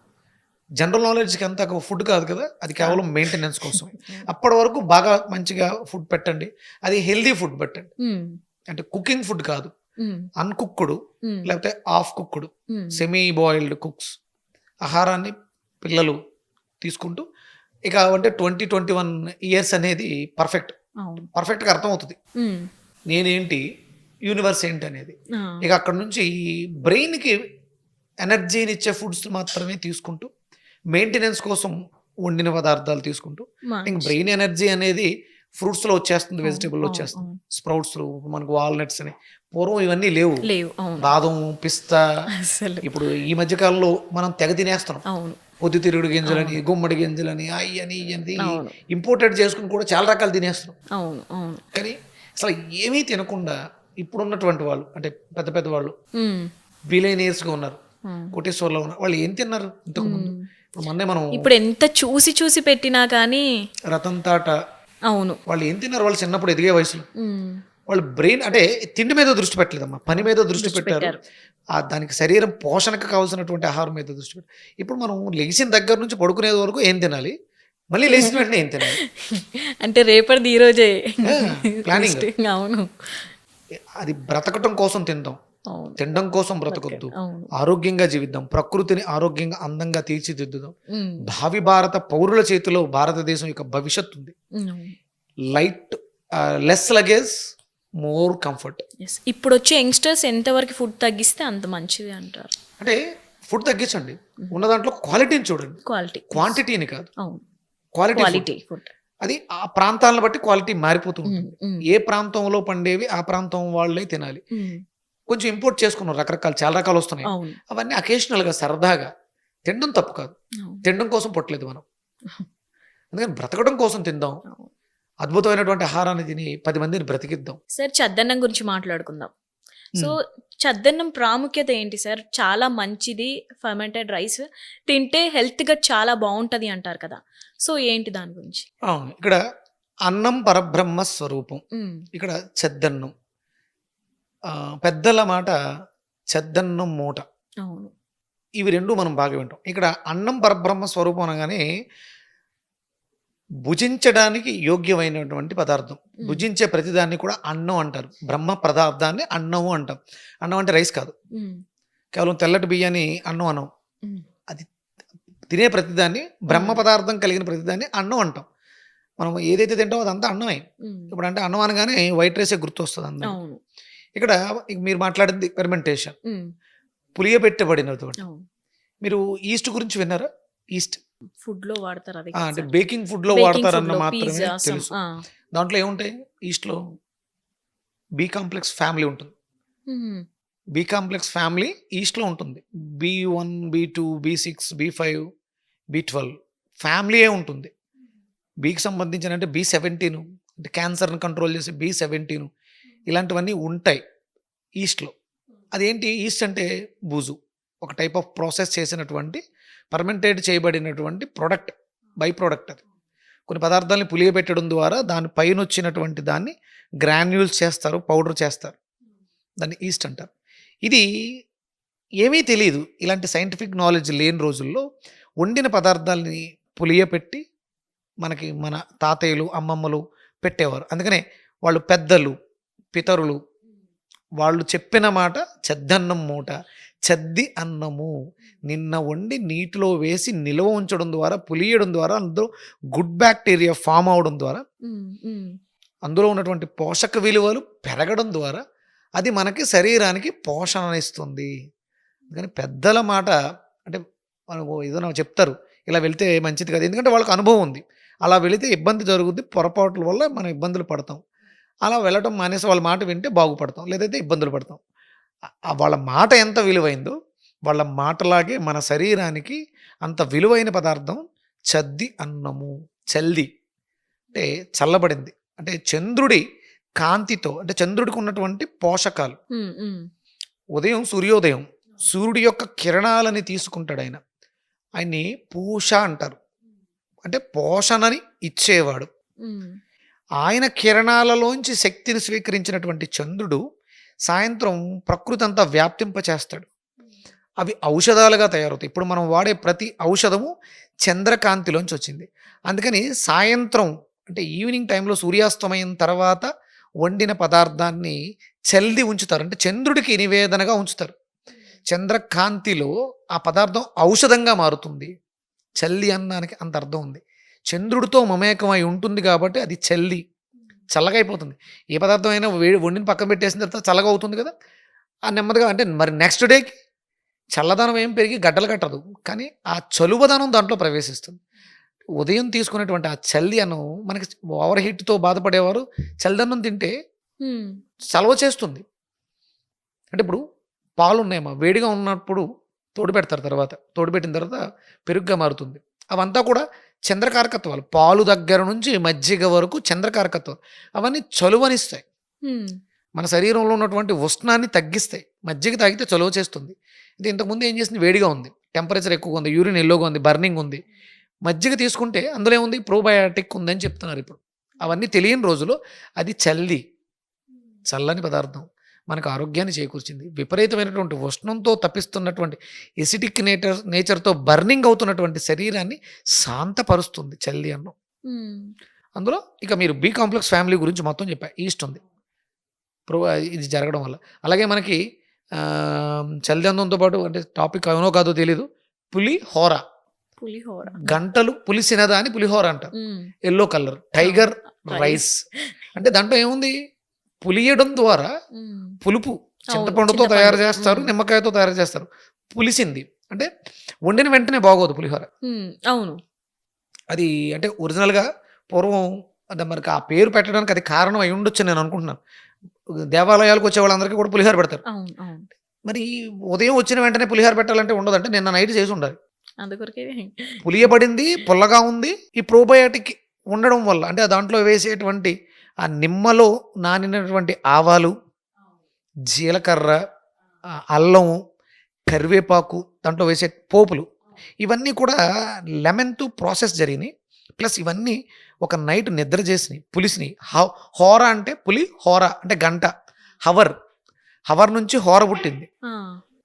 Speaker 3: జనరల్ నాలెడ్జ్కి అంత ఫుడ్ కాదు కదా, అది కేవలం మెయింటెనెన్స్ కోసం. అప్పటి వరకు బాగా మంచిగా ఫుడ్ పెట్టండి, అది హెల్దీ ఫుడ్ పెట్టండి.
Speaker 2: హ్మ్.
Speaker 3: అంటే కుకింగ్ ఫుడ్ కాదు,
Speaker 2: హ్మ్.
Speaker 3: అన్కుక్డ్
Speaker 2: హ్మ్.
Speaker 3: లేకపోతే ఆఫ్ కుక్డ్,
Speaker 2: హ్మ్.
Speaker 3: సెమీ బాయిల్డ్ కుక్స్ ఆహారాన్ని పిల్లలు తీసుకుంటూ ఇక అంటే 20-21 ఇయర్స్ అనేది పర్ఫెక్ట్,
Speaker 2: అవును.
Speaker 3: పర్ఫెక్ట్గా అర్థమవుతుంది
Speaker 2: హ్మ్.
Speaker 3: నేనేంటి, యూనివర్స్ ఏంటి అనేది.
Speaker 2: ఆ!
Speaker 3: ఇక అక్కడ నుంచి బ్రెయిన్కి ఎనర్జీని ఇచ్చే ఫుడ్స్ మాత్రమే తీసుకుంటూ, మెయింటెనెన్స్ కోసం వండిన పదార్థాలు తీసుకుంటూ, ఇంక
Speaker 2: మంచి.
Speaker 3: బ్రెయిన్ ఎనర్జీ అనేది ఫ్రూట్స్లో వచ్చేస్తుంది, వెజిటేబుల్లో
Speaker 2: అవును.
Speaker 3: వచ్చేస్తుంది,
Speaker 2: అవును.
Speaker 3: స్ప్రౌట్స్, మనకు వాల్నట్స్ అని. పూర్వం ఇవన్నీ లేవు.
Speaker 2: లేవు. అవును.
Speaker 3: బాదం, పిస్తా.
Speaker 2: అసలు.
Speaker 3: ఇప్పుడు ఈ మధ్యకాలంలో మనం తెగ తినేస్తున్నాం.
Speaker 2: అవును.
Speaker 3: పొద్దుతిరుగుడు గింజలని, గుమ్మడి గింజలని, అయ్యని ఇవన్నీ
Speaker 2: అవును.
Speaker 3: ఇంపోర్టెడ్ చేసుకుని కూడా చాలా రకాలు తినేస్తున్నాం.
Speaker 2: అవును. అవును.
Speaker 3: కానీ అసలు ఏమీ తినకుండా ఇప్పుడున్నటువంటి వాళ్ళు అంటే పెద్ద పెద్ద వాళ్ళు
Speaker 2: హ్మ్.
Speaker 3: బిలియనీర్స్గా ఉన్నారు,
Speaker 2: హ్మ్.
Speaker 3: కోటేశ్వర్లో ఉన్నారు. వాళ్ళు ఏం తిన్నారు ఇంతకు ముందు? ఇప్పుడు మొన్నే మనం
Speaker 2: ఇప్పుడు ఎంత చూసి పెట్టినా కానీ
Speaker 3: రతన్ టాటా
Speaker 2: అవును.
Speaker 3: వాళ్ళు ఏం తిన్నారు? వాళ్ళు చిన్నప్పుడు ఎదిగే వయసులో
Speaker 2: హ్మ్.
Speaker 3: వాళ్ళు బ్రెయిన్ అంటే తిండి మీద దృష్టి పెట్టలేదమ్మా, పని మీద దృష్టి పెట్టారు. దానికి శరీరం పోషణకు కావాల్సినటువంటి ఆహారం మీద దృష్టి పెట్టారు. ఇప్పుడు మనం లెగిసిన దగ్గర నుంచి పడుకునేది వరకు ఏం తినాలి, మళ్ళీ లేచిన వెంటనే ఏం తినాలి,
Speaker 2: అంటే రేపటిది ఈ రోజే
Speaker 3: ప్లానింగ్.
Speaker 2: అవును.
Speaker 3: అది బ్రతకటం కోసం తిందాం,
Speaker 2: అవును.
Speaker 3: తినడం కోసం బ్రతకొద్దు.
Speaker 2: అవును.
Speaker 3: ఆరోగ్యంగా జీవిద్దాం, ప్రకృతిని ఆరోగ్యంగా అందంగా తీర్చిదిద్దుదాం.
Speaker 2: హ్మ్.
Speaker 3: భావి భారత పౌరుల చేతిలో భారతదేశం యొక్క భవిష్యత్తు ఉంది.
Speaker 2: హ్మ్.
Speaker 3: Light, less luggage, more comfort.
Speaker 2: Yes. ఇప్పుడు వచ్చే యంగ్స్టర్స్ ఎంతవరకు ఫుడ్ తగ్గిస్తే అంత మంచిది అంటారు.
Speaker 3: అంటే ఫుడ్ తగ్గించండి, ఉన్న దాంట్లో క్వాలిటీని చూడండి,
Speaker 2: క్వాలిటీ.
Speaker 3: క్వాంటిటీని కాదు,
Speaker 2: అవును.
Speaker 3: క్వాలిటీ.
Speaker 2: Quality food.
Speaker 3: అది ఆ ప్రాంతాలను బట్టి క్వాలిటీ మారిపోతూ ఉంటుంది.
Speaker 2: మ్మ్.
Speaker 3: ఏ ప్రాంతంలో పండేవి ఆ ప్రాంతం వాళ్ళే తినాలి.
Speaker 2: మ్మ్.
Speaker 3: కొంచెం ఇంపోర్ట్ చేసుకున్నాం, రకరకాలు చాలా రకాలు వస్తున్నాయి.
Speaker 2: అవును.
Speaker 3: అవన్నీ అకేషనల్గా సరదాగా తినడం తప్పు కాదు.
Speaker 2: అవును.
Speaker 3: తినడం కోసం పుట్టలేదు మనం, అందుకని బ్రతకడం కోసం తిందాం.
Speaker 2: అవును.
Speaker 3: అద్భుతమైనటువంటి ఆహారాన్ని తిని 10 మందిని బ్రతికిద్దాం.
Speaker 2: సార్ చద్దన్నం గురించి మాట్లాడుకుందాం. సో చద్దన్నం ప్రాముఖ్యత ఏంటి సార్? చాలా మంచిది, ఫర్మెంటెడ్ రైస్ తింటే హెల్త్గా చాలా బాగుంటుంది అంటారు కదా, సో ఏంటి దాని గురించి?
Speaker 3: అవును, ఇక్కడ అన్నం పరబ్రహ్మ స్వరూపం,
Speaker 2: మ్మ్.
Speaker 3: ఇక్కడ చెద్దన్నం. పెద్దల మాట చెద్దన్నం మూట,
Speaker 2: అవును.
Speaker 3: ఇవి రెండు మనం బాగా వింటాం. ఇక్కడ అన్నం పరబ్రహ్మ స్వరూపం అనగానే భుజించడానికి యోగ్యమైనటువంటి పదార్థం. భుజించే ప్రతిదాన్ని కూడా అన్నం అంటారు. బ్రహ్మ పదార్థాన్ని అన్నము అంటాం. అన్నం అంటే రైస్ కాదు,
Speaker 2: మ్మ్.
Speaker 3: కేవలం తెల్లటి బియ్యాన్ని అన్నం అనం.
Speaker 2: మ్మ్.
Speaker 3: అది తినే ప్రతిదాన్ని, బ్రహ్మ పదార్థం కలిగిన ప్రతిదాన్ని అన్నం అంటాం. మనం ఏదైతే తింటామో అదంతా అన్నమే.
Speaker 2: ఉమ్,
Speaker 3: ఇప్పుడు అంటే అన్నం అనగానే వైట్ రైసే గుర్తొస్తుంది అందరికి.
Speaker 2: అవును.
Speaker 3: ఇక్కడ ఇక మీరు మాట్లాడింది ఫెర్మెంటేషన్,
Speaker 2: ఉమ్,
Speaker 3: పులియబెట్టబడినటువంటి.
Speaker 2: అవును.
Speaker 3: మీరు ఈస్ట్ గురించి విన్నారా? ఈస్ట్
Speaker 2: ఫుడ్ లో వాడతారు అది
Speaker 3: అంటే బేకింగ్ ఫుడ్ లో
Speaker 2: బేకింగ్
Speaker 3: వాడతారన్న
Speaker 2: ఫుడ్ లో
Speaker 3: మాత్రమే
Speaker 2: పిజ్జా
Speaker 3: తెలుసు. దాంట్లో ఏముంటాయి ఈస్ట్లో? బి కాంప్లెక్స్ ఫ్యామిలీ ఉంటుంది. బి కాంప్లెక్స్ ఫ్యామిలీ ఈస్ట్లో ఉంటుంది. B1, B2, B6, B5, B12 ఫ్యామిలీయే ఉంటుంది. బికి సంబంధించిన అంటే B17 అంటే క్యాన్సర్ని కంట్రోల్ చేసే B17 ఇలాంటివన్నీ ఉంటాయి ఈస్ట్లో. అదేంటి ఈస్ట్ అంటే బూజు, ఒక టైప్ ఆఫ్ ప్రాసెస్ చేసినటువంటి ఫర్మెంటేట్ చేయబడినటువంటి ప్రొడక్ట్, బై ప్రోడక్ట్. అది కొన్ని పదార్థాలని పులియబెట్టడం ద్వారా దాని పైన వచ్చినటువంటి దాన్ని గ్రాన్యూల్స్ చేస్తారు, పౌడర్ చేస్తారు, దాన్ని ఈస్ట్ అంటారు. ఇది ఏమీ తెలియదు, ఇలాంటి సైంటిఫిక్ నాలెడ్జ్ లేని రోజుల్లో వండిన పదార్థాలని పులియపెట్టి మనకి మన తాతయ్యలు అమ్మమ్మలు పెట్టేవారు. అందుకనే వాళ్ళు పెద్దలు పితరులు వాళ్ళు చెప్పిన మాట చెద్దన్నం మూట, చెద్ది అన్నము నిన్న వండి నీటిలో వేసి నిల్వ ఉంచడం ద్వారా, పులియడం ద్వారా అందులో గుడ్ బ్యాక్టీరియా ఫామ్ అవడం ద్వారా, అందులో ఉన్నటువంటి పోషక విలువలు పెరగడం ద్వారా అది మనకి శరీరానికి పోషణనిస్తుంది. అందుకని పెద్దల మాట అంటే మనకు ఏదైనా చెప్తారు ఇలా వెళ్తే మంచిది కాదు, ఎందుకంటే వాళ్ళకి అనుభవం ఉంది. అలా వెళితే ఇబ్బంది జరుగుద్ది, పొరపాట్ల వల్ల మనం ఇబ్బందులు పడతాం. అలా వెళ్ళటం మానేసి వాళ్ళ మాట వింటే బాగుపడతాం, లేదైతే ఇబ్బందులు పడతాం. వాళ్ళ మాట ఎంత విలువైందో వాళ్ళ మాటలాగే మన శరీరానికి అంత విలువైన పదార్థం చద్ది అన్నము. చల్ది అంటే చల్లబడింది, అంటే చంద్రుడి కాంతితో, అంటే చంద్రుడికి ఉన్నటువంటి పోషకాలు. ఉదయం సూర్యోదయం సూర్యుడి యొక్క కిరణాలని తీసుకుంటాడు ఆయన, ఆయన్ని పూష అంటారు, అంటే పోషణని ఇచ్చేవాడు. ఆయన కిరణాలలోంచి శక్తిని స్వీకరించినటువంటి చంద్రుడు సాయంత్రం ప్రకృతి అంతా వ్యాప్తింపచేస్తాడు, అవి ఔషధాలుగా తయారవుతాయి. ఇప్పుడు మనం వాడే ప్రతి ఔషధము చంద్రకాంతిలోంచి వచ్చింది. అందుకని సాయంత్రం అంటే ఈవినింగ్ టైంలో సూర్యాస్తమయం తర్వాత వండిన పదార్థాన్ని చల్ది ఉంచుతారు, అంటే చంద్రుడికి నివేదనగా ఉంచుతారు. చంద్రకాంతిలో ఆ పదార్థం ఔషధంగా మారుతుంది. చల్లి అన్నానికి అంత అర్థం ఉంది. చంద్రుడితో మమేకమై ఉంటుంది కాబట్టి అది చల్లి, చల్లగా అయిపోతుంది. ఏ పదార్థం అయినా వండిని పక్కన పెట్టేసిన తర్వాత చల్లగా అవుతుంది కదా, ఆ నెమ్మదిగా అంటే మరి నెక్స్ట్ డేకి చల్లదనం ఏం పెరిగి గడ్డలు కట్టదు, కానీ ఆ చలువదనం దాంట్లో ప్రవేశిస్తుంది. ఉదయం తీసుకునేటువంటి ఆ చల్లి అన్నం, మనకి ఓవర్ హీట్తో బాధపడేవారు చల్లదన్నం తింటే చలవ చేస్తుంది. అంటే ఇప్పుడు పాలు ఉన్నాయమ్మా, వేడిగా ఉన్నప్పుడు తోడు పెడతారు, తర్వాత తోడు పెట్టిన తర్వాత పెరుగుగా మారుతుంది. అవంతా కూడా చంద్రకారకత్వాలు, పాలు దగ్గర నుంచి మజ్జిగ వరకు చంద్రకారకత్వాలు. అవన్నీ చలువనిస్తాయి, మన శరీరంలో ఉన్నటువంటి ఉష్ణాన్ని తగ్గిస్తాయి. మజ్జిగ తాగితే చలువ చేస్తుంది. ఇది ఇంతకుముందు ఏం చేసింది, వేడిగా ఉంది, టెంపరేచర్ ఎక్కువగా ఉంది, యూరిన్ ఎల్లోగా ఉంది, బర్నింగ్ ఉంది. మజ్జిగ తీసుకుంటే అందులో ఏముంది, ప్రోబయాటిక్ ఉందని చెప్తున్నారు ఇప్పుడు. అవన్నీ తెలియని రోజులో అది చల్లని పదార్థం మనకు ఆరోగ్యాన్ని చేకూర్చింది. విపరీతమైనటువంటి ఉష్ణంతో తప్పిస్తున్నటువంటి ఎసిటిక్ నేచర్తో బర్నింగ్ అవుతున్నటువంటి శరీరాన్ని శాంతపరుస్తుంది చల్లి అన్నం. అందులో ఇక మీరు బి కాంప్లెక్స్ ఫ్యామిలీ గురించి మొత్తం చెప్పా, ఈస్ట్ ఉంది ఇది జరగడం వల్ల. అలాగే మనకి చల్లి అన్నంతో పాటు, అంటే టాపిక్ అవునో కాదో తెలీదు, పులిహోర. గంటలు పులిసినదా అని పులిహోర అంటారు, ఎల్లో కలర్ టైగర్ రైస్. అంటే దాంట్లో ఏముంది, పులియడం ద్వారా పులుపు, చింతపండుతో తయారు చేస్తారు, నిమ్మకాయతో తయారు చేస్తారు. పులిసింది అంటే వండిన వెంటనే బాగోదు పులిహోర.
Speaker 2: అవును,
Speaker 3: అది అంటే ఒరిజినల్గా పూర్వం అంటే మనకి ఆ పేరు పెట్టడానికి అది కారణం అయి ఉండొచ్చు నేను అనుకుంటున్నాను. దేవాలయాలకు వచ్చే వాళ్ళందరికీ కూడా పులిహోర పెడతారు. మరి ఉదయం వచ్చిన వెంటనే పులిహోర పెట్టాలంటే ఉండదంటే నిన్న నైట్ చేసి ఉండాలి. పులియబడింది, పుల్లగా ఉంది. ఈ ప్రోబయాటిక్ ఉండడం వల్ల, అంటే దాంట్లో వేసేటువంటి ఆ నిమ్మలో నానినటువంటి ఆవాలు, జీలకర్ర, అల్లము, కరివేపాకు, దాంట్లో వేసే పోపులు, ఇవన్నీ కూడా లెమన్తో ప్రాసెస్ జరిగినాయి. ప్లస్ ఇవన్నీ ఒక నైట్ నిద్ర చేసినాయి, పులిసినాయి. హోర అంటే పులి, హోర అంటే గంట, హవర్ నుంచి హోర పుట్టింది.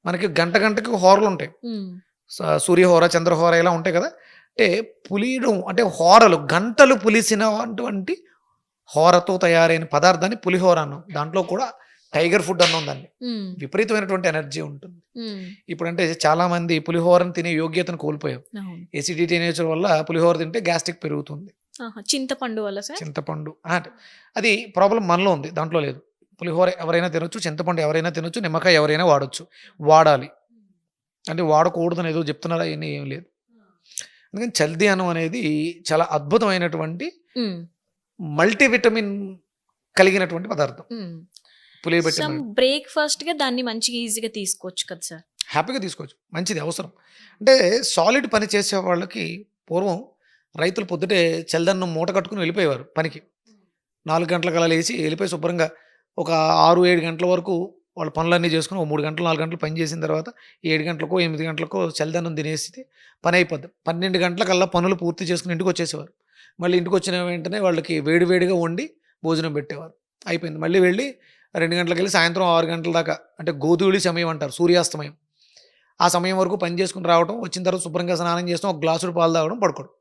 Speaker 3: మనకి గంటకి హోరలు ఉంటాయి, సూర్యహోర, చంద్రహోర ఇలా ఉంటాయి కదా. అంటే పులియడం అంటే హోరలు, గంటలు పులిసినటువంటి హోరతో తయారైన పదార్థాన్ని పులిహోర అన్నాం. దాంట్లో కూడా టైగర్ ఫుడ్ అన్నాం దాన్ని. విపరీతమైనటువంటి ఎనర్జీ ఉంటుంది. ఇప్పుడు అంటే చాలా మంది పులిహోరను తినే యోగ్యతను కోల్పోయాం. ఎసిడిటీ నేచర్ వల్ల పులిహోర తింటే గ్యాస్ట్రిక్ పెరుగుతుంది.
Speaker 2: చింతపండు వల్ల సార్?
Speaker 3: చింతపండు అంటే అది ప్రాబ్లం మనలో ఉంది, దాంట్లో లేదు. పులిహోర ఎవరైనా తినొచ్చు, చింతపండు ఎవరైనా తినొచ్చు, నిమ్మకాయ ఎవరైనా వాడొచ్చు. వాడాలి అంటే వాడకూడదని ఏదో చెప్తున్నారా, అవన్నీ ఏం లేదు. అందుకని చల్దీనం అనేది చాలా అద్భుతమైనటువంటి మల్టీవిటమిన్ కలిగినటువంటి పదార్థం. పులియబెట్టి
Speaker 2: బ్రేక్ఫాస్ట్గా దాన్ని మంచిగా ఈజీగా తీసుకోవచ్చు కదా సార్?
Speaker 3: హ్యాపీగా తీసుకోవచ్చు, మంచిది, అవసరం. అంటే సాలిడ్ పని చేసే వాళ్ళకి పూర్వం రైతులు పొద్దుటే చల్దన్నం మూట కట్టుకుని వెళ్ళిపోయేవారు పనికి. 4 గంటలకు అలా లేచి వెళ్ళిపోయి శుభ్రంగా ఒక 6-7 గంటల వరకు వాళ్ళ పనులన్నీ చేసుకుని 3 గంటలు 4 గంటలు పని చేసిన తర్వాత 7 గంటలకో 8 గంటలకో చల్దన్నం తినేసి పని అయిపోద్ది. 12 గంటలకల్లా పనులు పూర్తి చేసుకుని ఇంటికి వచ్చేసేవారు. మళ్ళీ ఇంటికి వచ్చిన వెంటనే వాళ్ళకి వేడివేడిగా వండి భోజనం పెట్టేవారు. అయిపోయింది. మళ్ళీ వెళ్ళి 2 గంటలకు వెళ్ళి సాయంత్రం 6 గంటల దాకా, అంటే గోధూళి సమయం అంటారు, సూర్యాస్తమయం, ఆ సమయం వరకు పని చేసుకుని రావడం, వచ్చిన తర్వాత శుభ్రంగా స్నానం చేస్తాం, ఒక గ్లాసుడు పాలు తాగడం, పడుకోవడం,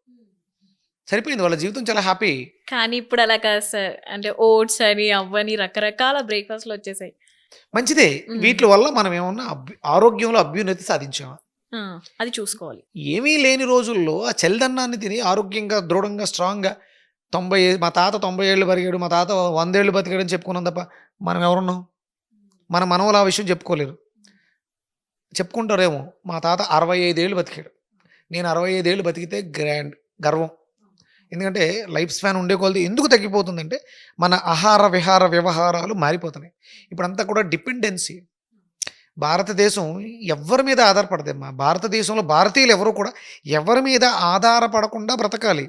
Speaker 3: సరిపోయింది. వాళ్ళ జీవితం చాలా హ్యాపీ.
Speaker 2: కానీ ఇప్పుడు అలా కాదు సార్. అంటే ఓట్స్ అని అవ్వని రకరకాల బ్రేక్ఫాస్ట్లు వచ్చేసాయి.
Speaker 3: మంచిదే. వీటి వల్ల మనం ఏమన్నా ఆరోగ్యంలో అభ్యున్నతి సాధించామా?
Speaker 2: అది చూసుకోవాలి.
Speaker 3: ఏమీ లేని రోజుల్లో ఆ చల్దన్నాన్ని తిని ఆరోగ్యంగా, దృఢంగా, స్ట్రాంగ్గా 90, మా తాత 90 ఏళ్ళు బతికాడు, మా తాత 100 ఏళ్ళు బతికాడు అని చెప్పుకున్నాం తప్ప మనం ఎవరున్నాం? మన మనవలు ఆ విషయం చెప్పుకోలేరు. చెప్పుకుంటారేమో మా తాత 65 ఏళ్ళు బతికాడు, నేను 65 ఏళ్ళు బతికితే గర్వం. ఎందుకంటే లైఫ్ స్పాన్ ఉండే కొలది ఎందుకు తగ్గిపోతుందంటే మన ఆహార విహార వ్యవహారాలు మారిపోతున్నాయి. ఇప్పుడంతా కూడా డిపెండెన్సీ. భారతదేశం ఎవరి మీద ఆధారపడదమ్మా. భారతదేశంలో భారతీయులు ఎవరు కూడా ఎవరి మీద ఆధారపడకుండా బ్రతకాలి.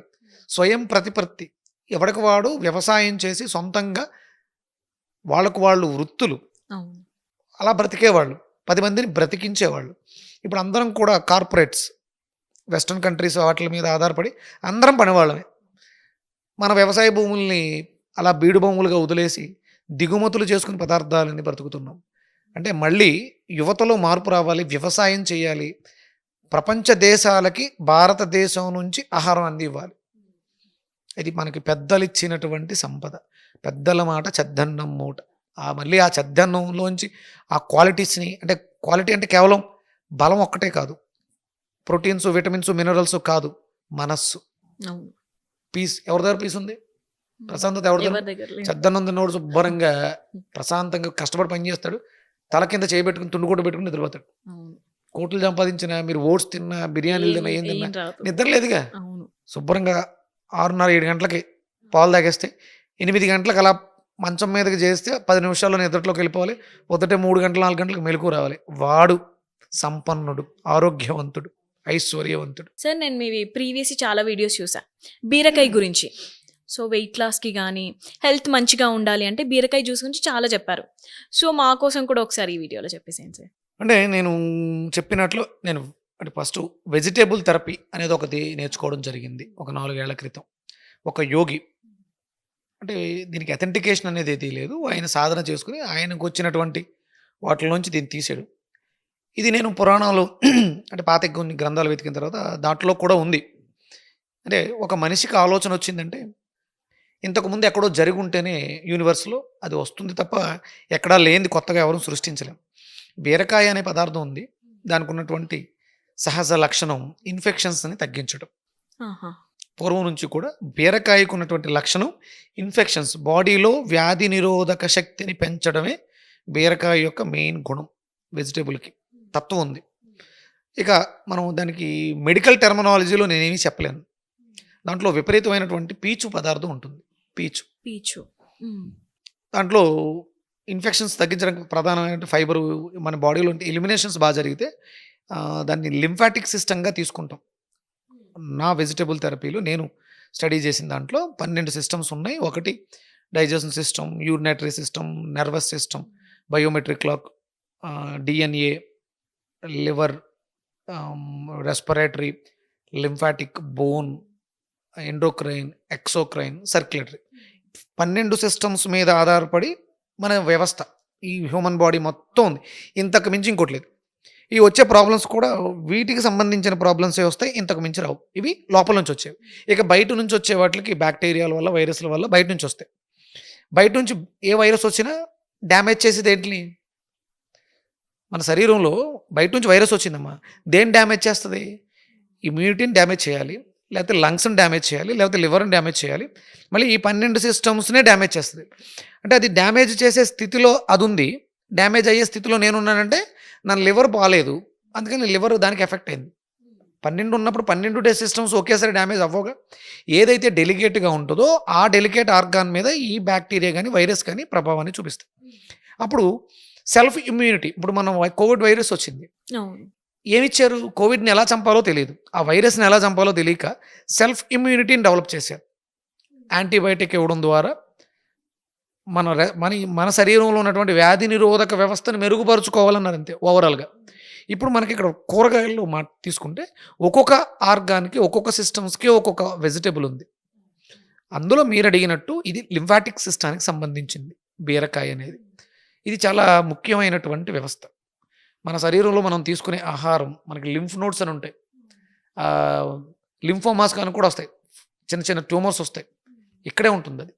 Speaker 3: స్వయం ప్రతిపత్తి, ఎవరికి వాడు వ్యవసాయం చేసి సొంతంగా వాళ్ళకు వాళ్ళు వృత్తులు అలా బ్రతికేవాళ్ళు, 10 మందిని బ్రతికించేవాళ్ళు. ఇప్పుడు అందరం కూడా కార్పొరేట్స్, వెస్ట్రన్ కంట్రీస్ వాటి మీద ఆధారపడి అందరం పనివాళ్ళమే. మన వ్యవసాయ భూముల్ని అలా బీడు భూములుగా వదిలేసి దిగుమతులు చేసుకుని పదార్థాలని బ్రతుకుతున్నాం. అంటే మళ్ళీ యువతలో మార్పు రావాలి, వ్యవసాయం చేయాలి, ప్రపంచ దేశాలకి భారతదేశం నుంచి ఆహారం అందివ్వాలి. ఇది మనకి పెద్దలు ఇచ్చినటువంటి సంపద. పెద్దల మాట చెద్దన్నం మూట. మళ్ళీ ఆ చెద్దన్నంలోంచి ఆ క్వాలిటీస్ని, అంటే క్వాలిటీ అంటే కేవలం బలం ఒక్కటే కాదు, ప్రోటీన్స్, విటమిన్స్, మినరల్స్ కాదు, మనస్సు, పీస్. ఎవరి దగ్గర పీస్ ఉంది? ప్రశాంతత ఎవరి దగ్గర? చెద్దన్నం తిన్నోడు శుభ్రంగా ప్రశాంతంగా కష్టపడి పని చేస్తాడు, తల కింద చేయబెట్టుకుని తుండుకోట పెట్టుకుని నిద్రపోతాడు. కోట్లు సంపాదించిన, మీరు ఓట్స్ తిన్నా, బిర్యానీలు తిన్నా, ఏం తిన్నా నిద్ర లేదుగా. శుభ్రంగా 6:30-7 గంటలకి పాలు తాగేస్తే 8 గంటలకు అలా మంచం మీదకి చేస్తే 10 నిమిషాల్లో నిద్రలోకి వెళ్ళిపోవాలి. పొద్దుటే 3 గంటలు 4 గంటలకు మెలకు రావాలి. వాడు సంపన్నుడు, ఆరోగ్యవంతుడు, ఐశ్వర్యవంతుడు.
Speaker 2: సార్ నేను మీ ప్రీవియస్ చాలా వీడియోస్ చూసా బీరకాయ గురించి. సో వెయిట్ లాస్కి కానీ హెల్త్ మంచిగా ఉండాలి అంటే బీరకాయ జ్యూస్ గురించి చాలా చెప్పారు. సో మా కోసం కూడా ఒకసారి ఈ వీడియోలో చెప్పేసేయండి సార్.
Speaker 3: అంటే నేను చెప్పినట్లు నేను అంటే ఫస్ట్ వెజిటేబుల్ థెరపీ అనేది ఒకటి నేర్చుకోవడం జరిగింది ఒక 4 ఏళ్ల క్రితం. ఒక యోగి, అంటే దీనికి అథెంటికేషన్ అనేది ఏదీ లేదు, ఆయన సాధన చేసుకుని ఆయనకు వచ్చినటువంటి వాటిలోంచి దీన్ని తీసాడు. ఇది నేను పురాణాలు అంటే పాత కొన్ని గ్రంథాలు వెతికిన తర్వాత దాంట్లో కూడా ఉంది. అంటే ఒక మనిషికి ఆలోచన వచ్చిందంటే ఇంతకుముందు ఎక్కడో జరిగి ఉంటేనే యూనివర్స్లో అది వస్తుంది తప్ప ఎక్కడా లేనిది కొత్తగా ఎవరు సృష్టించలేం. బీరకాయ అనే పదార్థం ఉంది, దానికి ఉన్నటువంటి సహజ లక్షణం ఇన్ఫెక్షన్స్ని తగ్గించడం. పూర్వం నుంచి కూడా బీరకాయకు ఉన్నటువంటి లక్షణం ఇన్ఫెక్షన్స్, బాడీలో వ్యాధి నిరోధక శక్తిని పెంచడమే బీరకాయ యొక్క మెయిన్ గుణం. వెజిటేబుల్కి తత్వం ఉంది. ఇక మనం దానికి మెడికల్ టెర్మినాలజీలో నేనేమీ చెప్పలేను. దాంట్లో విపరీతమైనటువంటి పీచు పదార్థం ఉంటుంది. పీచు దాంట్లో ఇన్ఫెక్షన్స్ తగ్గించడానికి ప్రధానమైన ఫైబరు, మన బాడీలో ఎలిమినేషన్స్ బాగా జరిగితే దాన్ని లింఫాటిక్ సిస్టమ్గా తీసుకుంటాం. నా వెజిటేబుల్ థెరపీలో నేను స్టడీ చేసిన దాంట్లో 12 సిస్టమ్స్ ఉన్నాయి. ఒకటి digestion system, urinary system, nervous system, biometric clock, DNA, liver, respiratory, lymphatic, bone, endocrine, exocrine, circulatory. 12 systems మీద ఆధారపడి మన వ్యవస్థ, ఈ హ్యూమన్ బాడీ మొత్తం ఉంది. ఇంతకు మించి ఇంకోటి లేదు. ఈ వచ్చే ప్రాబ్లమ్స్ కూడా వీటికి సంబంధించిన ప్రాబ్లమ్సే వస్తాయి, ఇంతకు మించి రావు. ఇవి లోపల నుంచి వచ్చేవి. ఇక బయట నుంచి వచ్చే వాటికి బ్యాక్టీరియాల వల్ల, వైరస్ల వల్ల బయట నుంచి వస్తాయి. బయట నుంచి ఏ వైరస్ వచ్చినా డ్యామేజ్ చేసేది ఏంటిని? మన శరీరంలో బయట నుంచి వైరస్ వచ్చిందమ్మా, దేని డ్యామేజ్ చేస్తుంది? ఇమ్యూనిటీని డ్యామేజ్ చేయాలి, లేకపోతే లంగ్స్ని డ్యామేజ్ చేయాలి, లేకపోతే లివర్ని డ్యామేజ్ చేయాలి. మళ్ళీ ఈ 12 సిస్టమ్స్నే డ్యామేజ్ చేస్తుంది. అంటే అది డ్యామేజ్ చేసే స్థితిలో అది ఉంది, డ్యామేజ్ అయ్యే స్థితిలో నేనున్నానంటే నా లివర్ బాగాలేదు, అందుకని లివర్ దానికి ఎఫెక్ట్ అయింది. 12 ఉన్నప్పుడు 12 సిస్టమ్స్ ఒకేసారి డ్యామేజ్ అవ్వగా ఏదైతే డెలికేట్గా ఉంటుందో ఆ డెలికేట్ ఆర్గాన్ మీద ఈ బ్యాక్టీరియా కానీ వైరస్ కానీ ప్రభావాన్ని చూపిస్తాయి. అప్పుడు సెల్ఫ్ ఇమ్యూనిటీ, ఇప్పుడు మనం కోవిడ్ వైరస్ వచ్చింది,
Speaker 2: అవును.
Speaker 3: ఏమిచ్చారు? కోవిడ్ని ఎలా చంపాలో తెలియదు, ఆ వైరస్ని ఎలా చంపాలో తెలియక సెల్ఫ్ ఇమ్యూనిటీని డెవలప్ చేశారు. యాంటీబయాటిక్ ఇవ్వడం ద్వారా మన శరీరంలో ఉన్నటువంటి వ్యాధి నిరోధక వ్యవస్థను మెరుగుపరుచుకోవాలన్నారు అంతే ఓవరాల్గా. ఇప్పుడు మనకి ఇక్కడ కూరగాయలు తీసుకుంటే ఒక్కొక్క ఆర్గాన్కి, ఒక్కొక్క సిస్టమ్స్కి ఒక్కొక్క వెజిటబుల్ ఉంది. అందులో మీరు అడిగినట్టు ఇది లింఫాటిక్ సిస్టానికి సంబంధించింది బీరకాయ అనేది. ఇది చాలా ముఖ్యమైనటువంటి వ్యవస్థ. మన శరీరంలో మనం తీసుకునే ఆహారం, మనకి లింఫ్ నోడ్స్ అని ఉంటాయి, లింఫోమాస్ కానీ కూడా వస్తాయి, చిన్న చిన్న ట్యూమర్స్ వస్తాయి, ఇక్కడే ఉంటుంది అది.